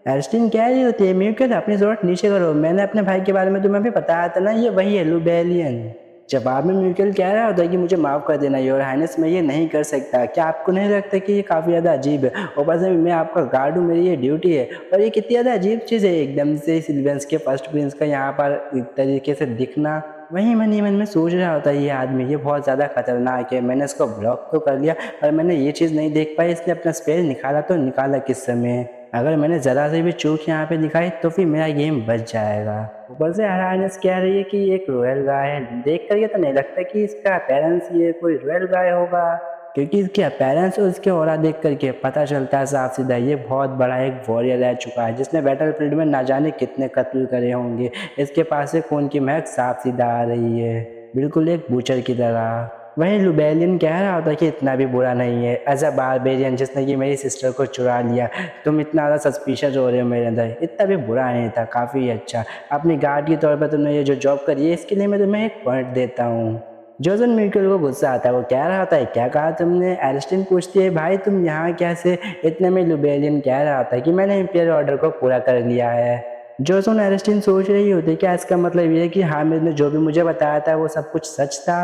[SPEAKER 1] एलिस्टीन कह रही होती है, म्यूकल अपनी जरूरत नीचे करो, मैंने अपने भाई के बारे में तुम्हें भी बताया था ना, ये वही है, लुबेलियन। जवाब में म्यूकल कह रहा होता है कि मुझे माफ़ कर देना योर हाइनेस, मैं ये नहीं कर सकता। क्या आपको नहीं लगता कि ये काफ़ी ज़्यादा अजीब है? ऊपर से मैं आपका गार्ड हूँ, मेरी ये ड्यूटी है। और ये कितनी ज़्यादा अजीब चीज़ है एकदम से सिल्वेंस के फर्स्ट प्रिंस का यहाँ पर एक तरीके से दिखना। वहीं मन ही मन में सोच रहा होता है, ये आदमी ये बहुत ज़्यादा खतरनाक है, मैंने इसको ब्लॉक तो कर लिया पर मैंने ये चीज़ नहीं देख पाई, इसने अपना स्पेल निकाला तो निकाला किस समय? अगर मैंने ज़रा से भी चूक यहाँ पे दिखाई तो फिर मेरा गेम बच जाएगा। ऊपर से हरानेस कह रही है कि ये एक रॉयल गाय है, देख कर ये तो नहीं लगता कि इसका अपीयरेंस ये कोई रॉयल गाय होगा, क्योंकि इसके अपीयरेंस और इसके ऑरा देख करके पता चलता है साफ सीधा ये बहुत बड़ा एक वॉरियर रह चुका है, जिसने बैटलफील्ड में ना जाने कितने कत्ल करे होंगे। इसके पास से खून की महक साफ सीधा आ रही है, बिल्कुल एक बूचर की तरह। वहीं लुबेलियन कह रहा होता कि इतना भी बुरा नहीं है, एज अ बारबेरियन जिसने कि मेरी सिस्टर को चुरा लिया, तुम इतना ज़्यादा सस्पिशियस हो रहे हो मेरे अंदर, इतना भी बुरा नहीं था, काफ़ी अच्छा। अपनी गार्ड के तौर पर तुमने ये जो जॉब करी है इसके लिए मैं तुम्हें एक पॉइंट देता हूँ। जोसन म्यूकल को गुस्सा आता है, वो कह रहा होता है, क्या कहा तुमने? एलिस्टीन पूछती है, भाई तुम यहाँ कैसे? इतने में लुबेलियन कह रहा होता है कि मैंने इंपीरियल ऑर्डर को पूरा कर लिया है। जोसन एलिस्टीन सोच रही होती है, क्या इसका मतलब ये है कि हाँ मैंने जो भी मुझे बताया था वो सब कुछ सच था?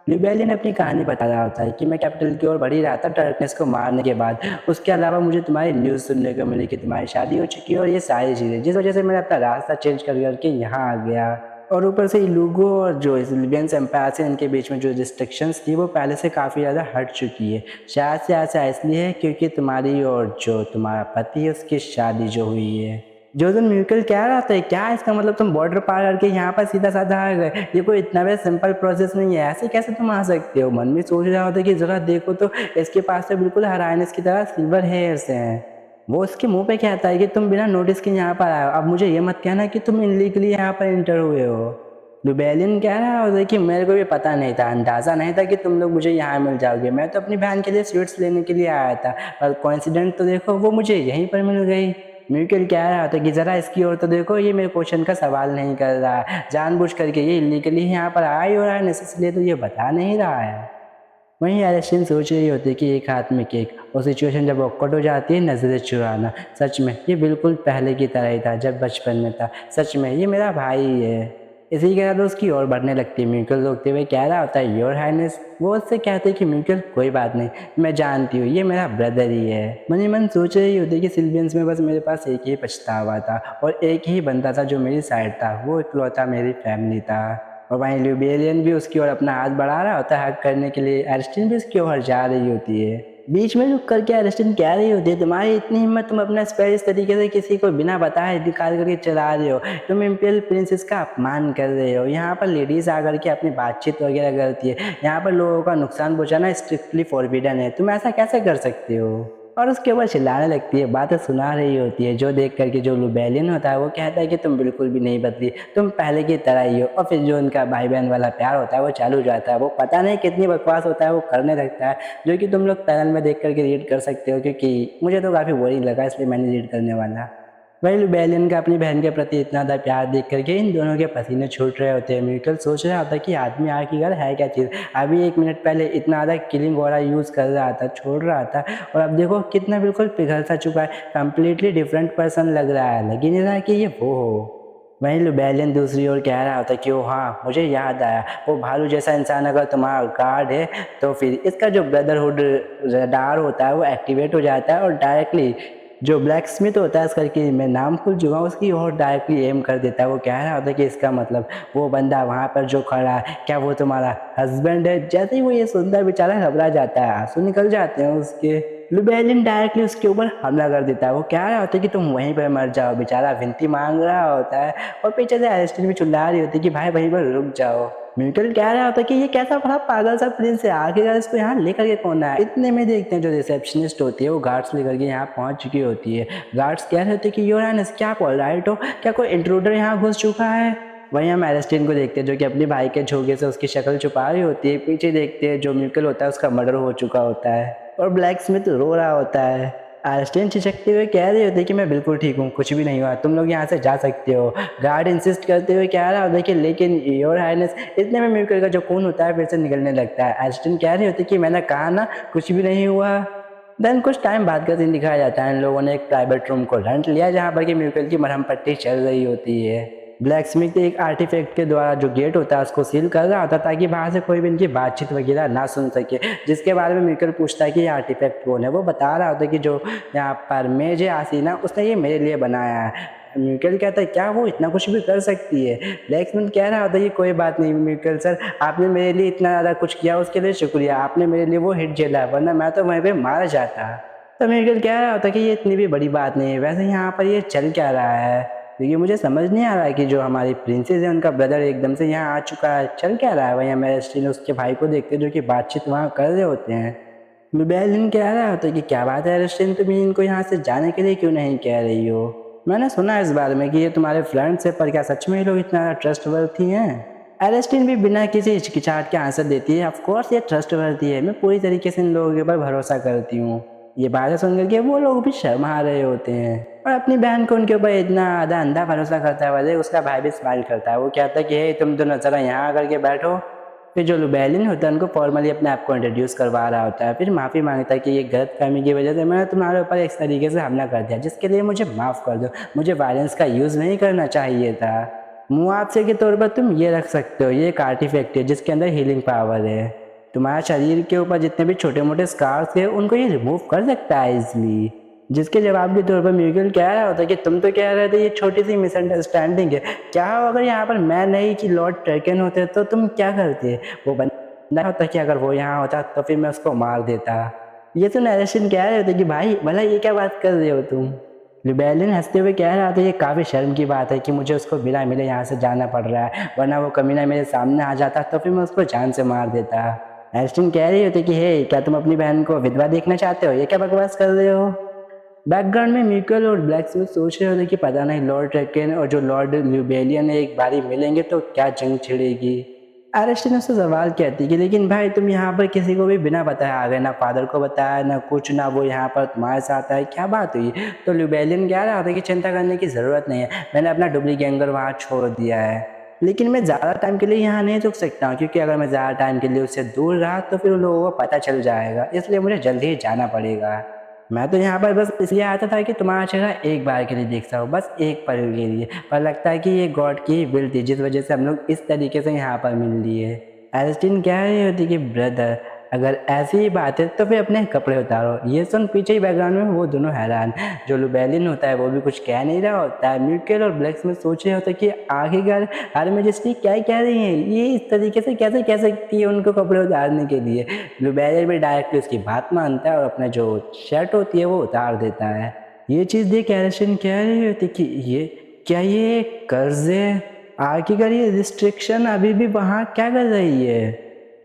[SPEAKER 1] लिबेलियन अपनी कहानी बता रहा होता है कि मैं कैपिटल की ओर बढ़ ही रहा था डार्कनेस को मारने के बाद। उसके अलावा मुझे तुम्हारी न्यूज़ सुनने को मिली कि तुम्हारी शादी हो चुकी है और ये सारी चीज़ें, जिस वजह से मैंने अपना रास्ता चेंज कर करके यहाँ आ गया। और ऊपर से इलूगो और जो लिबियंस एम्पायर से इनके बीच में जो रिस्ट्रिक्शंस थी वो पहले से काफ़ी ज़्यादा हट चुकी है। शायद से ऐसा इसलिए है क्योंकि तुम्हारी और जो तुम्हारा पति है उसकी शादी जो हुई है। जोसन म्यूकल कह रहा था, क्या इसका मतलब तुम बॉर्डर पार करके यहाँ पर सीधा साधा आ गए? ये कोई इतना भी सिंपल प्रोसेस नहीं है, ऐसे कैसे तुम आ सकते हो? मन में सोच रहा होता कि जरा देखो तो इसके पास तो बिल्कुल हराइनस की तरह सिल्वर हेयर्स हैं। वो उसके मुंह पे कहता है कि तुम बिना नोटिस के यहाँ पर आए हो, अब मुझे ये मत कहना कि तुम इनलीगली यहाँ पर इंटर हुए हो। लुबेलियन कह रहा होता कि मेरे को भी पता नहीं था, अंदाज़ा नहीं था कि तुम लोग मुझे यहाँ मिल जाओगे, मैं तो अपनी बहन के लिए स्वीट्स लेने के लिए आया था, पर कोइंसिडेंट तो देखो वो मुझे यहीं पर मिल गई। म्यूकल कह रहा था कि ज़रा इसकी ओर तो देखो, ये मेरे क्वेश्चन का सवाल नहीं कर रहा है, जानबूझ करके ये इलीगली यहाँ पर आया ही हो रहा है, इसलिए तो ये बता नहीं रहा है। वहीं एलिस्टीन सोच रही होती है कि एक हाथ में केक, और सिचुएशन जब ऑकवर्ड हो जाती है नजरें चुराना। सच में ये बिल्कुल पहले की तरह ही था जब बचपन में था, सच में ये मेरा भाई है। इसी के साथ उसकी ओर बढ़ने लगती है। म्यूकल रोकते हुए कह रहा होता है, योर हाइनेस। वो उससे कहते हैं कि म्यूकल कोई बात नहीं, मैं जानती हूँ ये मेरा ब्रदर ही है। मन ही मन सोच रही होती है कि सिल्वियंस में बस मेरे पास एक ही पछतावा था और एक ही बंदा था जो मेरी साइड था, वो इकलौता मेरी फैमिली था। और वहीं ल्यूबेलियन भी उसकी ओर अपना हाथ बढ़ा रहा होता है हक करने के लिए, एरिस्टीन भी उसकी ओर जा रही होती है। बीच में रुक करके एरिस्टीन कह रही होती है, तुम्हारी इतनी हिम्मत, तुम अपना स्पेल इस तरीके से किसी को बिना बताए निकाल करके चला रहे हो, तुम इम्पीरियल प्रिंसेस का अपमान कर रहे हो। यहाँ पर लेडीज आकर के अपनी बातचीत वगैरह करती है, यहाँ पर लोगों का नुकसान पहुँचाना स्ट्रिक्टली फॉरबिडन है, तुम ऐसा कैसे कर सकते हो? और उसके ऊपर चिल्लाने लगती है, बातें सुना रही होती है, जो देख करके जो लुबेलियन होता है वो कहता है कि तुम बिल्कुल भी नहीं बदली, तुम पहले की तरह ही हो। और फिर जो उनका भाई बहन वाला प्यार होता है वो चालू हो जाता है, वो पता नहीं कितनी बकवास होता है वो करने लगता है, जो कि तुम लोग पैनल में देख करके रीड कर सकते हो, क्योंकि मुझे तो काफ़ी बोरिंग लगा इसलिए मैंने रीड करने वाला। वही लुबेलियन का अपनी बहन के प्रति इतना ज़्यादा प्यार देख करके इन दोनों के पसीने छूट रहे होते हैं। म्यूकल सोच रहा होता कि आदमी आखिरकार है क्या चीज़, अभी 1 मिनट पहले इतना ज़्यादा किलिंग वाला यूज़ कर रहा था, छोड़ रहा था, और अब देखो कितना बिल्कुल पिघल सा चुका है, कम्प्लीटली डिफरेंट पर्सन लग रहा है, लग ही नहीं रहा कि ये वो हो। वहीं लुबेलियन दूसरी ओर कह रहा होता कि ओ हाँ, मुझे याद आया, वो भालू जैसा इंसान अगर तुम्हारा गार्ड है तो फिर इसका जो ब्रदरहुड रडार होता है वो एक्टिवेट हो जाता है और डायरेक्टली जो ब्लैक स्मिथ होता है, इसका कि मैं नाम भूल चुका हूँ, उसकी ओर डायरेक्टली एम कर देता है। वो कह रहा होता है कि इसका मतलब वो बंदा वहाँ पर जो खड़ा है, क्या वो तुम्हारा हस्बैंड है? जैसे ही वो ये सुनता है बेचारा घबरा जाता है, आंसू निकल जाते हैं उसके। लुबेलिन डायरेक्टली उसके ऊपर हमला कर देता है, वो कह रहा होता है कि तुम वहीं पर मर जाओ, बेचारा विनती मांग रहा होता है, और पीछे से एलिस्टीन भी चिल्ला रही होती है कि भाई वहीं पर रुक जाओ। म्यूटल कह रहा होता है कि ये कैसा बड़ा पागल सा प्रिंस है, आखिरकार इसको यहाँ लेकर के कौन आया? इतने में देखते हैं जो रिसेप्शनिस्ट होती है वो गार्ड्स लेकर के यहाँ पहुँच चुकी होती है। गार्ड्स कह रहे होते हैं कि योर हाइनेस, क्या आप ऑलराइट हो? क्या कोई इंट्रूडर यहाँ घुस चुका है? वहीं हम एलिस्टीन को देखते हैं जो कि अपने भाई के झोंके से उसकी शक्ल छुपा रही होती है। पीछे देखते हैं जो म्यूकल होता है उसका मर्डर हो चुका होता है और ब्लैक स्मिथ रो रहा होता है। आइंस्टीन झिझकते हुए कह रहे होते कि मैं बिल्कुल ठीक हूँ, कुछ भी नहीं हुआ, तुम लोग यहाँ से जा सकते हो। गार्ड इंसिस्ट करते हुए कह रहा होता है कि लेकिन योर हाइनेस, इतने में म्यूकल का जो खून होता है फिर से निकलने लगता है। आइंस्टीन कह रहे होते कि मैंने कहा ना कुछ भी नहीं हुआ। देन कुछ टाइम बाद का सीन दिखाया जाता है, इन लोगों ने एक प्राइवेट रूम को रेंट लिया जहाँ पर कि म्यूकल की मरहम पट्टी चल रही होती है। ब्लैक स्मिथ एक आर्टिफैक्ट के द्वारा जो गेट होता है उसको सील कर रहा होता ताकि बाहर से कोई भी इनकी बातचीत वगैरह ना सुन सके, जिसके बारे में म्यूकल पूछता है कि ये आर्टिफैक्ट कौन है। वो बता रहा होता है कि जो यहाँ पर मेज है आसीना, उसने ये मेरे लिए बनाया है। म्यूकल कहता है क्या वो इतना कुछ भी कर सकती है? ब्लैक स्मिथ कह रहा होता है कि कोई बात नहीं म्यूकल सर, आपने मेरे लिए इतना ज़्यादा कुछ किया उसके लिए शुक्रिया, आपने मेरे लिए वो हिट झेला, वरना मैं तो वहीं पे मारा जाता। तो म्यूकल कह रहा होता है कि ये इतनी भी बड़ी बात नहीं है, वैसे यहाँ पर ये चल क्या रहा है, क्योंकि मुझे समझ नहीं आ रहा है कि जो हमारी प्रिंसेस है उनका ब्रदर एकदम से यहाँ आ चुका है, चल क्या रहा है। वहीं हमें स्टीन उसके भाई को देखते जो कि बातचीत वहाँ कर रहे होते हैं। लुबेलिन कह रहा होता है कि क्या बात है एरिस्टीन, तुम इनको यहाँ से जाने के लिए क्यों नहीं कह रही हो? मैंने सुना है इस बारे में कि ये तुम्हारे फ्रेंड्स है, पर क्या सच में ये लोग इतना ट्रस्टवर्थी हैं? एरिस्टीन भी बिना किसी हिचकिचाहट के आंसर देती है, ऑफ कोर्स ये ट्रस्टवर्थी है, मैं पूरी तरीके से इन लोगों के ऊपर भरोसा करती हूँ। ये बातें सुन करके वो लोग भी शर्मा रहे होते हैं और अपनी बहन को उनके ऊपर इतना आधा अंधा भरोसा करता है। वजह उसका भाई भी स्माइल करता है, वो कहता है कि हे तुम दोनों जरा यहाँ आकर के बैठो। फिर जो लुबेलिन होता है उनको फॉर्मली अपने आप को इंट्रोड्यूस करवा रहा होता है, फिर माफ़ी मांगता है कि ये गलतफहमी की वजह से मैंने तुम्हारे ऊपर इस तरीके से हमला कर दिया, जिसके लिए मुझे माफ़ कर दो, मुझे वायलेंस का यूज़ नहीं करना चाहिए था। मुआवजे के तौर पर तुम ये रख सकते हो, ये एक आर्टिफैक्ट है जिसके अंदर हीलिंग पावर है। तुम्हारे शरीर के ऊपर जितने भी छोटे मोटे स्कार्स थे उनको ये रिमूव कर सकता है इजली। जिसके जवाब के तौर पर म्यूगल कह रहा होता है कि तुम तो कह रहे थे ये छोटी सी मिसअंडरस्टैंडिंग है, क्या हो अगर यहाँ पर मैं नहीं कि लॉर्ड ट्रैकन होते तो तुम क्या करते? वो बंदा होता कि अगर वो यहाँ होता तो फिर मैं उसको मार देता। ये तो नरेशन कह रहे होते कि भाई भला ये क्या बात कर रहे हो तुम? रिबेलियन हंसते हुए कह रहा था ये काफ़ी शर्म की बात है कि मुझे उसको बिना मिले यहाँ से जाना पड़ रहा है, वरना वो कमीना मेरे सामने आ जाता तो फिर मैं उसको जान से मार देता। एस्टिन कह रही होती कि हे क्या तुम अपनी बहन को विधवा देखना चाहते हो, ये क्या बकवास कर रहे हो? बैकग्राउंड में म्यूकल और ब्लैक स्मिथ सोच रहे होते कि पता नहीं लॉर्ड ट्रैकेन और जो लॉर्ड ल्यूबेलियन एक बारी मिलेंगे तो क्या जंग छिड़ेगी। एरिस्टन उससे सवाल कहती कि लेकिन भाई तुम यहाँ पर किसी को भी बिना बताया आ गए, ना फादर को बताया ना कुछ, ना वो यहाँ पर तुम्हारे साथ आए, क्या बात हुई? तो ल्यूबेलियन कह रहा था कि चिंता करने की ज़रूरत नहीं है, मैंने अपना डुप्लीगैंगर वहाँ छोड़ दिया है, लेकिन मैं ज़्यादा टाइम के लिए यहाँ नहीं रुक सकता हूँ, क्योंकि अगर मैं ज़्यादा टाइम के लिए उससे दूर रहा तो फिर उन लोगों को पता चल जाएगा, इसलिए मुझे जल्दी ही जाना पड़ेगा। मैं तो यहाँ पर बस इसलिए आता था कि तुम्हारा चेहरा एक बार के लिए देख सकूँ, बस एक पल के लिए, पर लगता है कि ये गॉड की ही विल थी जिस वजह से हम लोग इस तरीके से यहाँ पर मिल लिए। एरिस्टीन कह रही होती कि ब्रदर अगर ऐसी ही बात है तो फिर अपने कपड़े उतारो। ये सुन पीछे ही बैकग्राउंड में वो दोनों हैरान, जो लुबेलिन होता है वो भी कुछ कह नहीं रहा होता है। म्यूकेल और ब्लैक स्मिथ सोच रहे होते कि आखिरकार हर मेजेस्टी क्या कह रही है, ये इस तरीके से कैसे कह सकती है उनको कपड़े उतारने के लिए। लुबेलिन भी डायरेक्टली उसकी बात मानता है और अपना जो शर्ट होती है वो उतार देता है। ये चीज़ देख एरिस्टीन कह रही होती कि ये क्या ये कर्ज है, आखिरकार ये रिस्ट्रिक्शन अभी भी वहाँ क्या कर रही है?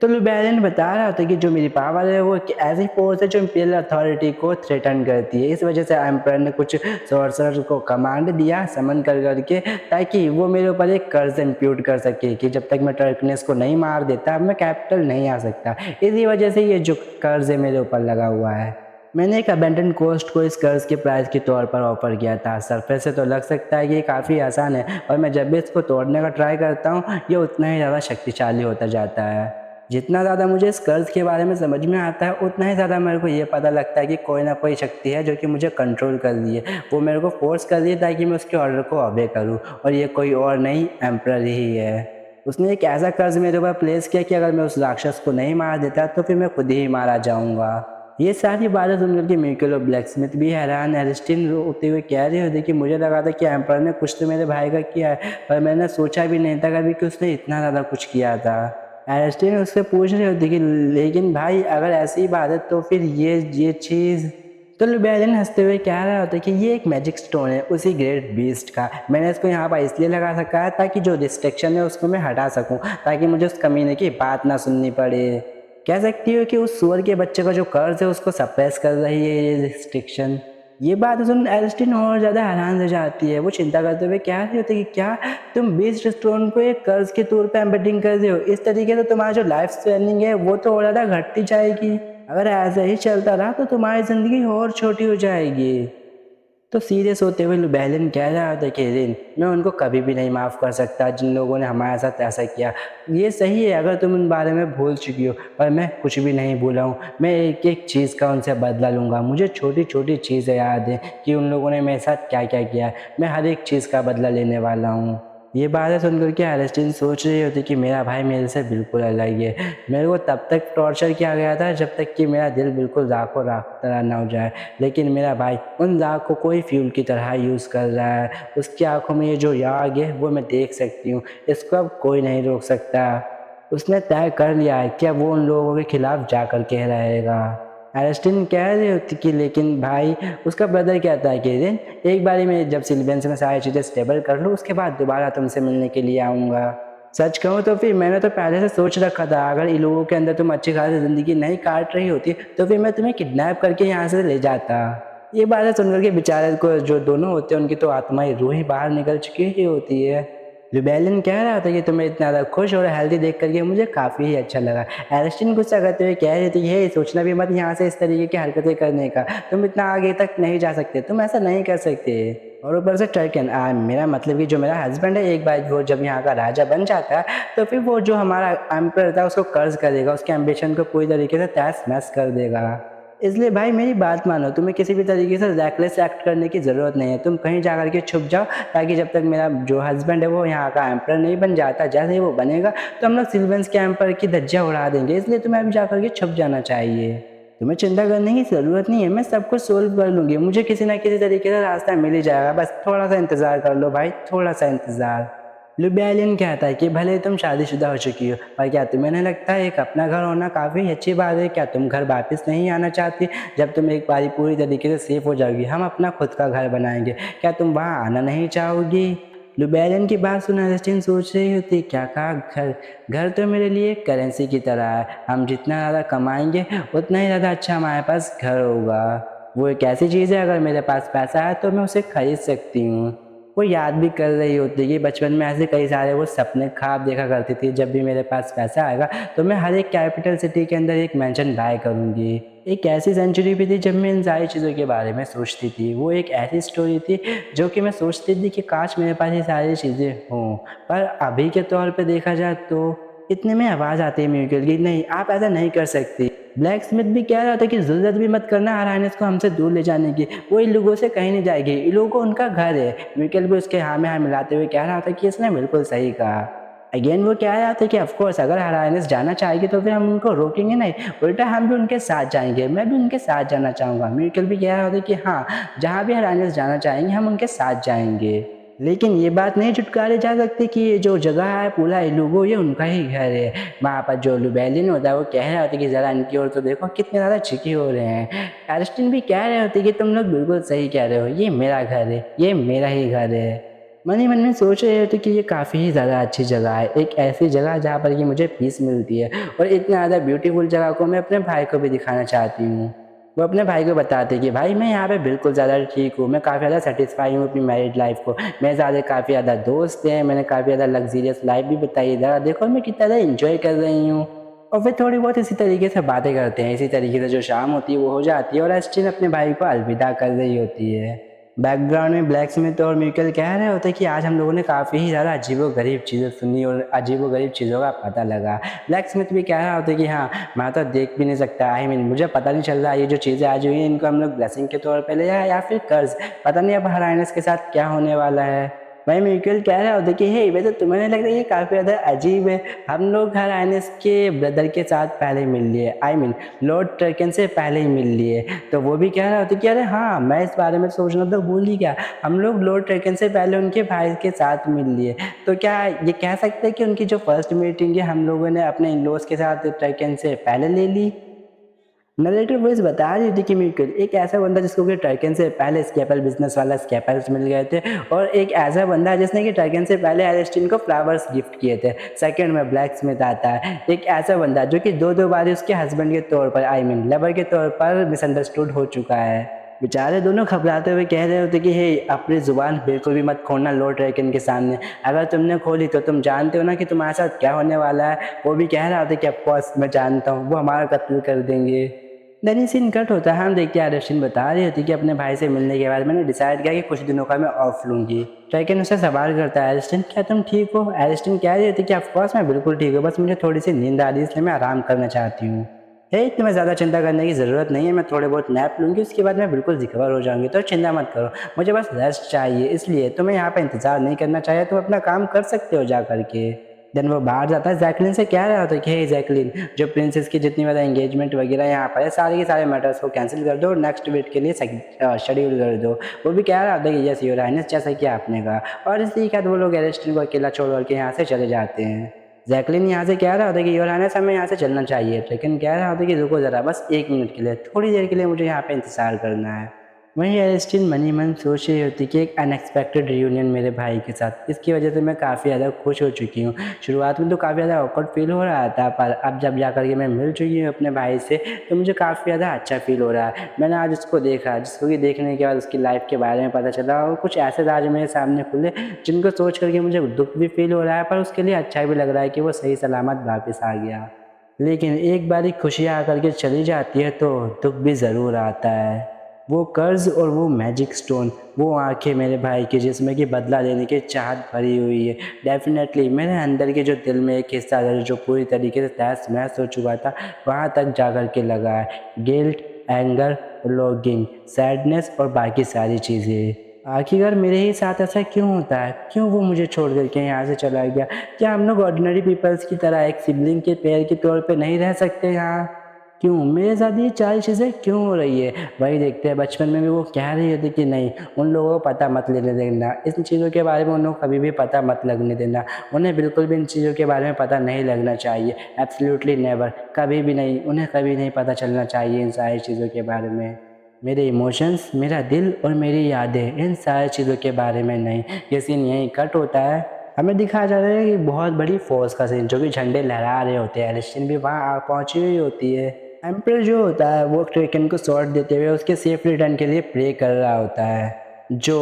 [SPEAKER 1] तो लुबेरियन बता रहा था कि जो मेरी पावर है वो एक ऐसी फोर्स है जो इंपीरियल अथॉरिटी को थ्रेटन करती है, इस वजह से एम्परर ने कुछ सॉर्सरर को कमांड दिया समन कर करके, ताकि वो मेरे ऊपर एक कर्ज इम्प्यूट कर सके कि जब तक मैं टर्कनेस को नहीं मार देता मैं कैपिटल नहीं आ सकता। इसी वजह से ये जो कर्ज है मेरे ऊपर लगा हुआ है। मैंने एक अबेंडन कोस्ट को इस कर्ज के प्राइस के तौर पर ऑफर किया था। सरफेस से तो लग सकता है कि ये काफ़ी आसान है, और मैं जब भी इसको तोड़ने का ट्राई करता हूँ ये उतना ही ज़्यादा शक्तिशाली होता जाता है। जितना ज़्यादा मुझे इस कर्ज के बारे में समझ में आता है उतना ही ज़्यादा मेरे को ये पता लगता है कि कोई ना कोई शक्ति है जो कि मुझे कंट्रोल कर रही है, वो मेरे को फोर्स कर रही है ताकि मैं उसके ऑर्डर को ऑबे करूँ, और ये कोई और नहीं एम्परर ही है। उसने एक ऐसा कर्ज मेरे ऊपर प्लेस किया कि अगर मैं उस राक्षस को नहीं मार देता तो फिर मैं खुद ही मारा जाऊँगा। ये सारी बातें सुनकर के म्यूकेल और ब्लैक स्मिथ भी हैरान। एरिस्टीन रोते हुए कह रही होती कि मुझे लगा था कि एम्परर ने कुछ तो मेरे भाई का किया है, पर मैंने सोचा भी नहीं था कभी कि उसने इतना ज़्यादा कुछ किया था। एरिस्टीन उससे पूछ रही होती कि लेकिन भाई अगर ऐसी बात है तो फिर ये चीज़। तो लुबेरियन हंसते हुए कह रहा होता है कि ये एक मैजिक स्टोन है उसी ग्रेट बीस्ट का, मैंने इसको यहाँ पर इसलिए लगा सका है ताकि जो रिस्ट्रिक्शन है उसको मैं हटा सकूँ, ताकि मुझे उस कमीने की बात ना सुननी पड़े। कह सकती हो कि उस सुअर के बच्चे का जो कर्ज है उसको सप्रेस कर रही है ये रिस्ट्रिक्शन। ये बात सुन एरिस्टीन और ज़्यादा हैरान हो जाती है। वो चिंता करते हुए कह रही होती है कि क्या तुम बीस्ट स्टोन को एक कर्ज के तौर पे एम्बेडिंग कर रहे हो? इस तरीके से तुम्हारा जो लाइफ स्पैनिंग है वो तो और ज़्यादा घटती जाएगी। अगर ऐसे ही चलता रहा तो तुम्हारी ज़िंदगी और छोटी हो जाएगी। तो सीरियस होते हुए लुबैलिन कह रहा था कि रिन, मैं उनको कभी भी नहीं माफ़ कर सकता जिन लोगों ने हमारे साथ ऐसा किया। ये सही है अगर तुम उन बारे में भूल चुकी हो, पर मैं कुछ भी नहीं भूला हूँ। मैं एक एक चीज़ का उनसे बदला लूँगा। मुझे छोटी छोटी चीज़ें याद हैं कि उन लोगों ने मेरे साथ क्या क्या किया है। मैं हर एक चीज़ का बदला लेने वाला हूँ। ये बातें सुनकर के एलेस्टीन सोच रही होती कि मेरा भाई मेरे से बिल्कुल अलग है। मेरे को तब तक टॉर्चर किया गया था जब तक कि मेरा दिल बिल्कुल राखों राख तरह ना हो जाए, लेकिन मेरा भाई उन राख को कोई फ्यूल की तरह यूज़ कर रहा है। उसकी आंखों में ये जो आग है वो मैं देख सकती हूँ। इसको अब कोई नहीं रोक सकता। उसने तय कर लिया है कि अब वो उन लोगों के खिलाफ जा कर के रहेगा। एलेस्टीन कह रही होती कि लेकिन भाई, उसका ब्रदर कहता है कि दिन एक बारी में जब सिल्वेन से मैं सारी चीज़ें स्टेबल कर लूँ उसके बाद दोबारा तुमसे मिलने के लिए आऊँगा। सच कहूँ तो फिर मैंने तो पहले से सोच रखा था अगर इन लोगों के अंदर तुम अच्छी खासी ज़िंदगी नहीं काट रही होती तो फिर मैं तुम्हें किडनैप करके यहाँ से ले जाता। ये बातें सुनकर के बेचारे को जो दोनों होते हैं उनकी तो आत्मा ही रूह ही बाहर निकल चुकी ही होती है। लिबेलिन कह रहा था कि तुम्हें इतना ज़्यादा खुश और हेल्दी देख करके मुझे काफ़ी ही अच्छा लगा। एलिस्टीन गुस्सा करते हुए कह रही थी ये सोचना भी मत यहाँ से इस तरीके की हरकतें करने का। तुम इतना आगे तक नहीं जा सकते, तुम ऐसा नहीं कर सकते। और ऊपर से टर्कन मेरा मतलब कि जो मेरा हस्बैंड है एक बार वो जब यहाँ का राजा बन जाता है तो फिर वो जो हमारा एम्परर था उसको कर्ज करेगा, उसके एम्बिशन को पूरी तरीके से तहस नहस कर देगा। इसलिए भाई मेरी बात मानो, तुम्हें किसी भी तरीके से रैकलेस एक्ट करने की ज़रूरत नहीं है। तुम कहीं जा कर के छुप जाओ ताकि जब तक मेरा जो हस्बैंड है वो यहाँ का एम्पर नहीं बन जाता, जैसे ही वो बनेगा तो हम लोग सिल्वेंस के एम्पर की धज्जियाँ उड़ा देंगे। इसलिए तुम्हें अभी जा कर के छुप जाना चाहिए। तुम्हें चिंता करने की ज़रूरत नहीं है, मैं सब कुछ सोल्व कर लूँगी। मुझे किसी ना किसी तरीके से रास्ता मिल ही जाएगा, बस थोड़ा सा इंतज़ार कर लो भाई, थोड़ा सा इंतज़ार। लुबैलिन कहता है कि भले ही तुम शादीशुदा हो चुकी हो, पर क्या तुम्हें नहीं लगता है एक अपना घर होना काफ़ी अच्छी बात है? क्या तुम घर वापस नहीं आना चाहती? जब तुम एक बारी पूरी तरीके से सेफ हो जाओगी, हम अपना खुद का घर बनाएंगे। क्या तुम वहाँ आना नहीं चाहोगी? लुबैलिन की बात सुन एलेस्टीन सोच रही होती, क्या कहा घर? घर तो मेरे लिए करेंसी की तरह है। हम जितना ज़्यादा कमाएंगे उतना ही ज़्यादा अच्छा हमारे पास घर होगा। वो एक ऐसी चीज़ है अगर मेरे पास पैसा है तो मैं उसे खरीद सकती हूँ। वो याद भी कर रही होती कि बचपन में ऐसे कई सारे वो सपने ख्वाब देखा करती थी, जब भी मेरे पास पैसा आएगा तो मैं हर एक कैपिटल सिटी के अंदर एक मैंशन बाय करूँगी। एक ऐसी सेंचुरी भी थी जब मैं इन सारी चीज़ों के बारे में सोचती थी। वो एक ऐसी स्टोरी थी जो कि मैं सोचती थी कि काश मेरे पास ये सारी चीज़ें हों। पर अभी के तौर पे देखा जाए तो इतने में आवाज़ आती है म्यूकल की, नहीं आप ऐसा नहीं कर सकती। ब्लैक स्मिथ भी कह रहा था कि ज़रूरत भी मत करना हराइनेस को हमसे दूर ले जाने की, वो इन लोगों से कहीं नहीं जाएगी, इन लोगों को उनका घर है। म्यूकल भी उसके हाँ में हाँ मिलाते हुए कह रहा था कि इसने बिल्कुल सही कहा। अगेन वो कह रहा था कि ऑफकोर्स अगर हराइनेस जाना चाहेगी तो फिर हम उनको रोकेंगे नहीं, उल्टा हम भी उनके साथ जाएंगे, मैं भी उनके साथ जाना चाहूँगा। म्यूकल भी कह रहा था कि हाँ, जहाँ भी हराइनेस जाना चाहेंगे हम उनके साथ जाएंगे। लेकिन ये बात नहीं झुटकारे जा सकती कि ये जो जगह है पूरा इलुगो ये उनका ही घर है। वहाँ पर जो लुबैलिन होता है वो कह रहा होता है कि ज़रा इनकी ओर तो देखो कितने ज़्यादा चिकी हो रहे हैं। एरिस्टिन भी कह रहे होते कि तुम लोग बिल्कुल सही कह रहे हो, ये मेरा घर है, ये मेरा ही घर है। मन ही मन में सोच रहे होते कि ये काफ़ी ही ज़्यादा अच्छी जगह है, एक ऐसी जगह जहाँ पर कि मुझे पीस मिलती है और इतना ज़्यादा ब्यूटीफुल जगह को मैं अपने भाई को भी दिखाना चाहती हूँ। वो अपने भाई को बताते कि भाई मैं यहाँ पे बिल्कुल ज़्यादा ठीक हूँ, मैं काफ़ी ज़्यादा सेटिस्फाई हूँ अपनी मैरिड लाइफ को, मेरे ज़्यादा काफ़ी ज़्यादा दोस्त हैं, मैंने काफ़ी ज़्यादा लग्जीरियस लाइफ भी बताई है, ज़रा देखो मैं कितना ज़्यादा इंजॉय कर रही हूँ। और फिर थोड़ी बहुत इसी तरीके से बातें करते हैं, इसी तरीके से जो शाम होती है वो हो जाती है और एस्टिन अपने भाई को अलविदा कर रही होती है। बैकग्राउंड में ब्लैक स्मिथ और म्यूकल कह रहे होते हैं कि आज हम लोगों ने काफ़ी ही ज़्यादा अजीबो-गरीब चीज़ें सुनी और अजीबो-गरीब चीज़ों का पता लगा। ब्लैक स्मिथ भी कह रहा होता है कि हाँ, मैं तो देख भी नहीं सकता, आई मीन मुझे पता नहीं चल रहा ये जो चीज़ें आज हुई हैं इनको हम लोग ब्लेसिंग के तौर पे ले जाएँ या फिर कर्ज़। पता नहीं अब हराइनस के साथ क्या होने वाला है। वहीं म्यूकल कह रहा होता है कि हे वैसे तुम्हें नहीं लगता ये काफ़ी ज़्यादा अजीब है? हम लोग हराइनस के ब्रदर के साथ पहले मिल लिए, आई मीन लॉर्ड ट्रैकेन से पहले ही मिल लिए। तो वो भी कह रहा होता है कि अरे हाँ, मैं इस बारे में सोचना तो भूल ही गया, हम लोग लॉर्ड ट्रैकेन से पहले उनके भाई के साथ मिल लिए। तो क्या ये कह सकते हैं कि उनकी जो फर्स्ट मीटिंग है हम लोगों ने अपने इन-लॉज़ के साथ ट्रैकेन से पहले ले ली? नरेटिव वॉइस बता रही थी कि म्यूकल एक ऐसा बंदा जिसको कि ट्रैकेन से पहले स्केपल बिजनेस वाला स्केपल्स मिल गए थे और एक ऐसा बंदा है जिसने कि ट्रैकेन से पहले एलिस्टीन को फ्लावर्स गिफ्ट किए थे। सेकंड में ब्लैक स्मिथ आता है, एक ऐसा बंदा जो कि दो बार उसके हस्बैंड के तौर पर आई मीन लवर के तौर पर मिसअंडरस्टूड हो चुका है। बेचारे दोनों घबराते हुए कह रहे होते कि हे अपनी ज़ुबान बिल्कुल भी मत खोलना लॉर्ड ट्रैकेन के सामने, अगर तुमने खोली तो तुम जानते हो ना कि तुम्हारे साथ क्या होने वाला है। वो भी कह रहा था कि ऑफकोर्स मैं जानता हूँ, वो हमारा कत्ल कर देंगे। देन ये सीन कट होता है, हम देखते हैं एरिस्टिन बता रही होती कि अपने भाई से मिलने के बाद मैंने डिसाइड किया कि कुछ दिनों का मैं ऑफ लूँगी। ट्रैकन उससे सवाल करता है, एरिस्टिन क्या तुम ठीक हो? एरिस्टिन कह रही होती कि ऑफ कोर्स मैं बिल्कुल ठीक हूँ, बस मुझे थोड़ी-सी नींद आ रही है इसलिए मैं आराम करना चाहती हूँ। हे तुम्हें ज़्यादा चिंता करने की ज़रूरत नहीं है, मैं थोड़े बहुत नैप लूँगी उसके बाद मैं बिल्कुल रिकवर हो जाऊँगी, तो चिंता मत करो। मुझे बस रेस्ट चाहिए, इसलिए तुम्हें यहाँ पे इंतज़ार नहीं करना चाहिए, तुम अपना काम कर सकते हो जा कर के। देन वो बाहर जाता है, जैकलीन से कह रहा होता है कि हे जैकलीन, जो प्रिंसेस की जितनी ज़्यादा एंगेजमेंट वगैरह यहाँ पर है, सारे के सारे मैटर्स को कैंसिल कर दो और नेक्स्ट वीक के लिए शेड्यूल कर दो। वो भी कह रहा होता है कि यस योर हाइनेस, जैसा कि आपने कहा। और इसी के बाद वो लोग एरिस्टन को अकेला छोड़ के यहाँ से चले जाते हैं। जैकलीन यहाँ से कह रहा होता है कि योर हाइनेस हमें यहाँ से चलना चाहिए, लेकिन कह रहा होता है कि रुको ज़रा, बस 1 मिनट के लिए, थोड़ी देर के लिए मुझे यहाँ पे इंतज़ार करना है। वहीं एरिस्टिन मनी मन सोच रही होती कि एक अनएक्सपेक्टेड रियूनियन मेरे भाई के साथ, इसकी वजह से मैं काफ़ी ज़्यादा खुश हो चुकी हूँ। शुरुआत में तो काफ़ी ज़्यादा ऑकवर्ड फील हो रहा था, पर अब जब जा कर के मैं मिल चुकी हूँ अपने भाई से, तो मुझे काफ़ी ज़्यादा अच्छा फील हो रहा है। मैंने आज उसको देखा, जिसको कि देखने के बाद उसकी लाइफ़ के बारे में पता चला और कुछ ऐसे राज मेरे सामने खुले जिनको सोच कर के मुझे दुःख भी फील हो रहा है, पर उसके लिए अच्छा भी लग रहा है कि वो सही सलामत वापस आ गया। लेकिन एक बारी खुशियाँ आकर के चली जाती है तो दुःख भी ज़रूर आता है। वो कर्ज़ और वो मैजिक स्टोन, वो आँखें मेरे भाई की जिसमें कि बदला लेने की चाहत भरी हुई है। डेफ़िनेटली मेरे अंदर के जो दिल में एक हिस्सा था जो पूरी तरीके से तहस-नहस हो चुका था, वहाँ तक जा कर के लगा है। गिल्ट, एंगर, लॉन्गिंग, सैडनेस और बाकी सारी चीज़ें। आखिरकार मेरे ही साथ ऐसा क्यों होता है? क्यों वो मुझे छोड़ कर के यहाँ से चला गया? क्या हम लोग ऑर्डिनरी पीपल्स की तरह एक सिबलिंग के पेयर के तौर पे नहीं रह सकते यहाँ? क्यों? मेरे साथ ये सारी चीज़ें क्यों हो रही है? वही देखते हैं बचपन में भी वो कह रही होती कि नहीं, उन लोगों को पता मत लेने देना, इन चीज़ों के बारे में उन लोगों को कभी भी पता मत लगने देना, उन्हें बिल्कुल भी इन चीज़ों के बारे में पता नहीं लगना चाहिए, एब्सोल्युटली नेवर, कभी भी नहीं, उन्हें कभी नहीं पता चलना चाहिए इन सारी चीज़ों के बारे में। मेरे इमोशंस, मेरा दिल और मेरी यादें, इन सारी चीज़ों के बारे में नहीं। ये सीन यहीं कट होता है। हमें दिखाया जा रहा है कि बहुत बड़ी फ़ोर्स का सीन, जो कि झंडे लहरा रहे होते हैं। एलिसिन भी वहाँ पहुँची हुई होती है। एम्परर जो होता है वो टेकन को शॉट देते हुए उसके सेफ रिटर्न के लिए प्रे कर रहा होता है। जो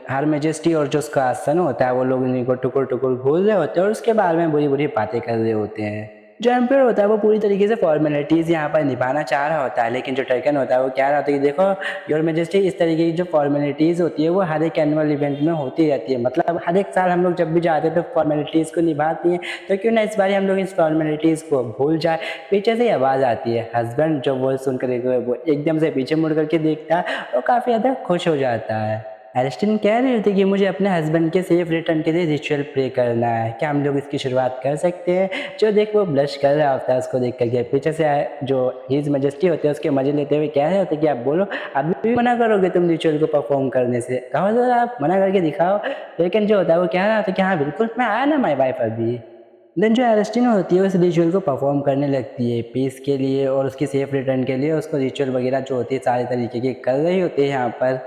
[SPEAKER 1] हर मैजेस्टी और जो उसका सन होता है वो लोग इन्हीं को टुकुर-टुकुर घूर रहे होते हैं और उसके बारे में बुरी-बुरी बातें कर रहे होते हैं। जो एम्परर होता है वो पूरी तरीके से फॉर्मेलिटीज़ यहाँ पर निभाना चाह रहा होता है, लेकिन जो टर्कन होता है वो कह रहा होता है कि देखो योर मैजेस्टी, इस तरीके की जो फॉर्मेलिटीज़ होती है वो हर एक एनुअल इवेंट में होती रहती है। मतलब हर एक साल हम लोग जब भी जाते हैं तो फॉर्मेलिटीज़ को निभाती हैं, तो क्यों ना इस बार हम लोग इस फॉर्मेलिटीज़ को भूल जाए। पीछे से आवाज़ आती है, हस्बैंड जो वो सुनकर वो एकदम से पीछे मुड़ करके देखता है और काफ़ी ज़्यादा खुश हो जाता है। एलिस्टिन कह रही होती कि मुझे अपने हस्बैंड के सेफ रिटर्न के लिए रिचुअल प्रे करना है, क्या हम लोग इसकी शुरुआत कर सकते हैं? जो देख वो ब्लश कर रहा होता है उसको देख कर के, पीछे से जो हिज मैजेस्टी होते हैं उसके मजे लेते हुए कह रहे होते कि आप बोलो, अभी भी मना करोगे तुम रिचुअल को परफॉर्म करने से? कहो ज़रा, आप मना करके दिखाओ। लेकिन जो होता है वो कह रहा होता है कि हाँ बिल्कुल, मैं आया ना माय वाइफ अभी। देन जो एलिस्टिन होती है उस रिचुअल को परफॉर्म करने लगती है पीस के लिए और उसकी सेफ रिटर्न के लिए। उसको रिचुअल वगैरह जो होती है सारे तरीके की कर रही होती है यहाँ पर।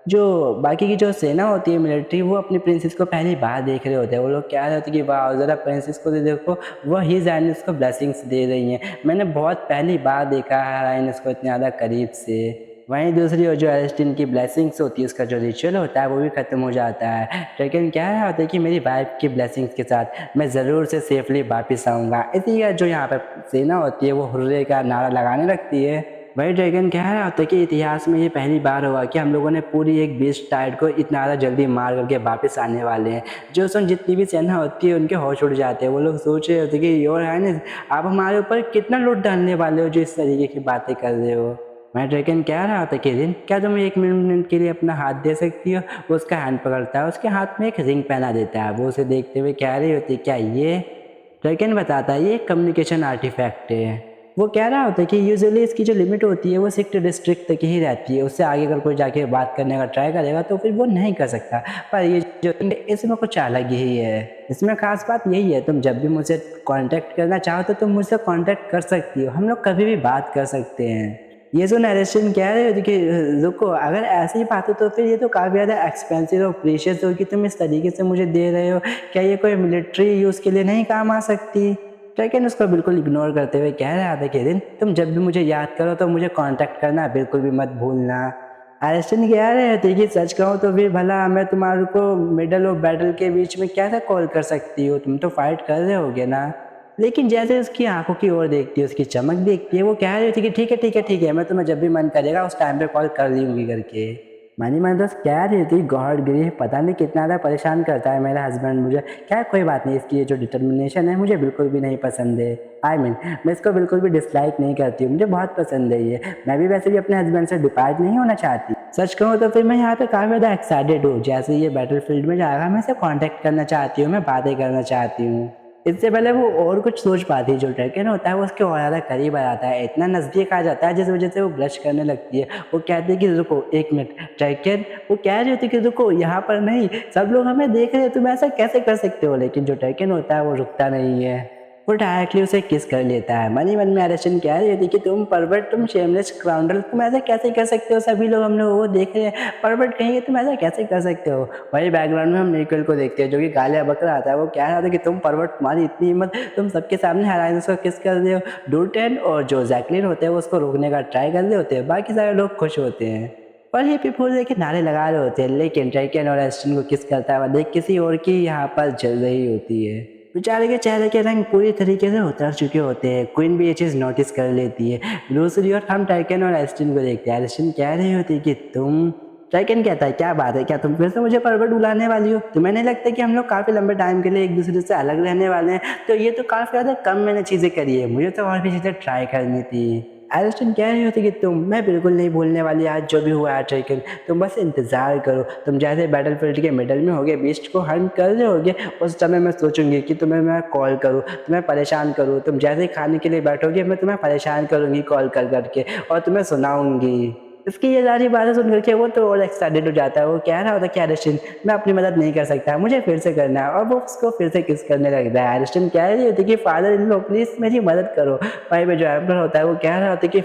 [SPEAKER 1] जो बाकी की जो सेना होती है मिलिट्री, वो अपनी प्रिंसेस को पहली बार देख रहे होते हैं। वो लोग कह रहे होते हैं कि वाह ज़रा प्रिंसेस को तो देखो, वो हिज हाइनेस को ब्लेसिंग्स दे रही हैं। मैंने बहुत पहली बार देखा है हाइनेस को इतने ज़्यादा करीब से। वहीं दूसरी ओर जो एलिस्टिन की ब्लेसिंग्स होती है, उसका जो रिचुअल होता है वो भी ख़त्म हो जाता है। लेकिन क्या है होता है कि मेरी वाइफ की ब्लेसिंग्स के साथ मैं ज़रूर से सेफली वापस आऊँगा। इसीलिए जो यहाँ पर सेना होती है वो हुर्रे का नारा लगाने लगती है। वही ड्रैगन कह रहा होता है कि इतिहास में ये पहली बार हुआ कि हम लोगों ने पूरी एक बीस्ट टाइड को इतना ज़्यादा जल्दी मार करके वापस आने वाले हैं। जो उस जितनी भी सेना होती है उनके होश उड़ जाते हैं। वो लोग सोच रहे होते कि योर हाइनेस, आप हमारे ऊपर कितना लूट डालने वाले हो जो इस तरीके की बातें कर रहे हो। मैं ड्रैगन कह रहा होता कि दिन क्या तुम 1 मिनट के लिए अपना हाथ दे सकती हो? वो उसका हैंड पकड़ता है, उसके हाथ में एक रिंग पहना देता है। वो उसे देखते हुए कह रही होती क्या ये? ड्रैगन बताता है ये एक कम्युनिकेशन आर्टिफैक्ट है। वो कह रहा होता है कि यूजुअली इसकी जो लिमिट होती है वो 6 डिस्ट्रिक्ट तक ही रहती है, उससे आगे अगर कोई जाके बात करने का ट्राई करेगा तो फिर वो नहीं कर सकता। पर ये जो इसमें कुछ अलग ही है। इसमें खास बात यही है, तुम जब भी मुझसे कांटेक्ट करना चाहो तो तुम मुझसे कांटेक्ट कर सकती हो, हम लोग कभी भी बात कर सकते हैं। ये जो नरेशन कह रहे हो कि रुको, अगर ऐसी बात हो तो फिर ये तो काफ़ी ज़्यादा एक्सपेंसिव और प्रीशियस हो कि तुम इस तरीके से मुझे दे रहे हो। क्या ये कोई मिलिट्री यूज़ के लिए नहीं काम आ सकती? लेकिन उसको बिल्कुल इग्नोर करते हुए कह रहा था कि दिन तुम जब भी मुझे याद करो तो मुझे कांटेक्ट करना बिल्कुल भी मत भूलना। एलिस्टन कह रहे थे कि सच कहूँ तो फिर भला मैं तुम्हारे को मिडल ऑफ बैटल के बीच में कैसे कॉल कर सकती हूँ, तुम तो फाइट कर रहे होगे ना। लेकिन जैसे उसकी आँखों की ओर देखती है, उसकी चमक देखती है, वो कह रही थी कि ठीक है, ठीक है, ठीक है, मैं तुम्हें जब भी मन करेगा उस टाइम पे कॉल कर लूँगी करके। मन ही मन बस कह रही थी गॉड गिरी पता नहीं कितना ज़्यादा परेशान करता है मेरा हस्बैंड मुझे। खैर कोई बात नहीं, इसकी ये जो डिटर्मिनेशन है मुझे बिल्कुल भी नहीं पसंद है। मैं इसको बिल्कुल भी डिसलाइक नहीं करती हूँ, मुझे बहुत पसंद है ये। मैं भी वैसे भी अपने हस्बैंड से डिपार्ट नहीं होना चाहती। सच कहूँ तो फिर मैं यहाँ पे काफ़ी ज़्यादा एक्साइटेड हूँ। जैसे ये बैटलफील्ड में जाएगा मैं इसे कॉन्टैक्ट करना चाहती हूँ, मैं बातें करना चाहती हूँ। इससे पहले वो और कुछ सोच पाती है, जो ड्रैगन होता है वो उसके और ज़्यादा करीब आ जाता है, इतना नज़दीक आ जाता है जिस वजह से वो ब्लश करने लगती है। वो कहती है कि रुको 1 मिनट ड्रैगन, वो कह रही होती है कि रुको यहाँ पर नहीं, सब लोग हमें देख रहे हैं, तुम ऐसा कैसे कर सकते हो? लेकिन जो ड्रैगन होता है वो रुकता नहीं है। वो डायरेक्टली उसे किस कर लेता है। मन ही मन में एलिसन कह रही होती है कि तुम परवर्ट, तुम शेमलेस स्काउंड्रल, तुम ऐसा कैसे कर सकते हो? सभी लोग हम लोगों को देख रहे हैं, परवर्ट कहीं तुम ऐसा कैसे कर सकते हो? वही बैकग्राउंड में हम निकोल को देखते हैं जो कि गालियाँ बक रहा था। वो कह रहा था कि तुम परवर्ट, तुम्हारी इतनी हिम्मत, तुम सबके सामने हेराइनस को किस कर रहे हो। डूटेन और जो जैकलिन होते हैं वो उसको रोकने का ट्राई कर रहे होते हैं, बाकी सारे लोग खुश होते हैं और ये पीपल देखिए नारे लगा रहे होते हैं। लेकिन ड्रैकन और एस्टन को किस करता है देख किसी और की यहाँ पर जल रही होती है। बेचारे के चेहरे के रंग पूरी तरीके से उतर चुके होते हैं। क्वीन भी ये चीज़ नोटिस कर लेती है। दूसरी ओर हम ड्रैकन और एस्टन को देखते हैं। एस्टन कह रही होती है कि तुम, ड्रैकन कहता है क्या बात है, क्या तुम फिर से मुझे परवट बुलाने वाली हो? तुम्हें नहीं लगता कि हम लोग काफ़ी लंबे टाइम के लिए एक दूसरे से अलग रहने वाले हैं? तो ये तो काफ़ी ज़्यादा कम मैंने चीज़ें करी है, मुझे तो और भी चीज़ें ट्राई करनी थी। एलिस्टन कह रही होती कि मैं बिल्कुल नहीं भूलने वाली आज जो भी हुआ है ड्रैकन, तुम बस इंतज़ार करो। तुम जैसे बैटलफील्ड के मिडल में होगे, बीस्ट को हंट कर रहे होगे, उस समय मैं सोचूंगी कि तुम्हें मैं कॉल करूँ, तुम्हें परेशान करूँ। तुम जैसे ही खाने के लिए बैठोगे मैं तुम्हें परेशान करूँगी कॉल कर करके और तुम्हें सुनाऊंगी। इसकी ये सारी बातें सुन करके वो तो और एक्साइटेड हो जाता है। वो कह रहा होता है कि एलिस्टन, मैं अपनी मदद नहीं कर सकता, मुझे फिर से करना है, और वो उसको फिर से किस करने लगता है। एलिस्टन कह रही होती कि फादर इन लो प्लीज़ मेरी मदद करो। वहीं पे जो एम्पर होता है वो कह रहा होता है कि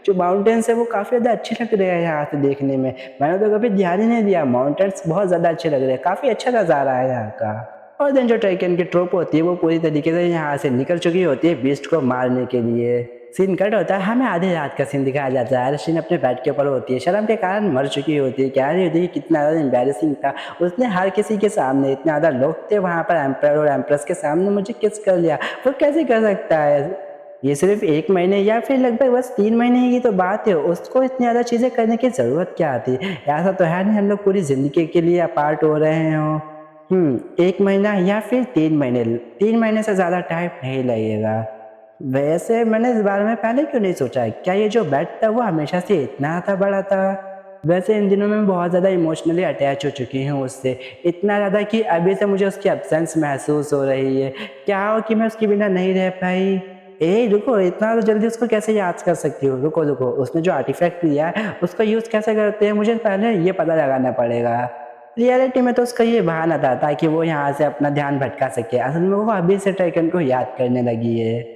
[SPEAKER 1] जो माउंटेन्स है वो काफ़ी ज़्यादा अच्छे लग रहे हैं यहाँ से देखने में, मैंने तो कभी ध्यान ही नहीं दिया, माउंटेन्स बहुत ज़्यादा अच्छे लग रहे हैं, काफ़ी अच्छा नज़ारा है यहाँ का। और देन जो ड्रैकन की ट्रूप होती है वो पूरी तरीके से यहाँ से निकल चुकी होती है बीस्ट को मारने के लिए। सीन कट होता है, हमें आधी रात का सीन दिखाया जाता है। एलिस्टन अपने बेड के ऊपर होती है, शर्म के कारण मर चुकी होती है। कह रही होती है कि कितना ज़्यादा एम्बैरेसिंग था, उसने हर किसी के सामने, इतने ज़्यादा लोग थे वहाँ पर, एम्पायर और एम्प्रेस के सामने मुझे किस कर लिया। वो कैसे कर सकता है? ये सिर्फ 1 महीने या फिर लगभग बस 3 महीने की तो बात है, उसको इतनी ज़्यादा चीज़ें करने की ज़रूरत क्या थी? ऐसा तो है नहीं हम लोग पूरी ज़िंदगी के लिए अपार्ट हो रहे हों। 1 महीना या फिर 3 महीने, 3 महीने से ज़्यादा टाइम नहीं लगेगा। वैसे मैंने इस बारे में पहले क्यों नहीं सोचा? क्या ये जो बेट था वो हमेशा से इतना ज़्यादा बड़ा था? वैसे इन दिनों मैं बहुत ज़्यादा इमोशनली अटैच हो चुकी हूँ उससे, इतना ज़्यादा कि अभी से मुझे उसकी एब्सेंस महसूस हो रही है। क्या हो कि मैं उसके बिना नहीं रह पाई? ए रुको, इतना तो जल्दी उसको कैसे याद कर सकती हो? रुको, रुको, उसने जो आर्टिफैक्ट लिया है उसका यूज़ कैसे करते हैं मुझे पहले ये पता लगाना पड़ेगा। रियलिटी में तो उसका ये बहाना था ताकि वो यहाँ से अपना ध्यान भटका सके, असल में वो अभी से ड्रैकन को याद करने लगी है।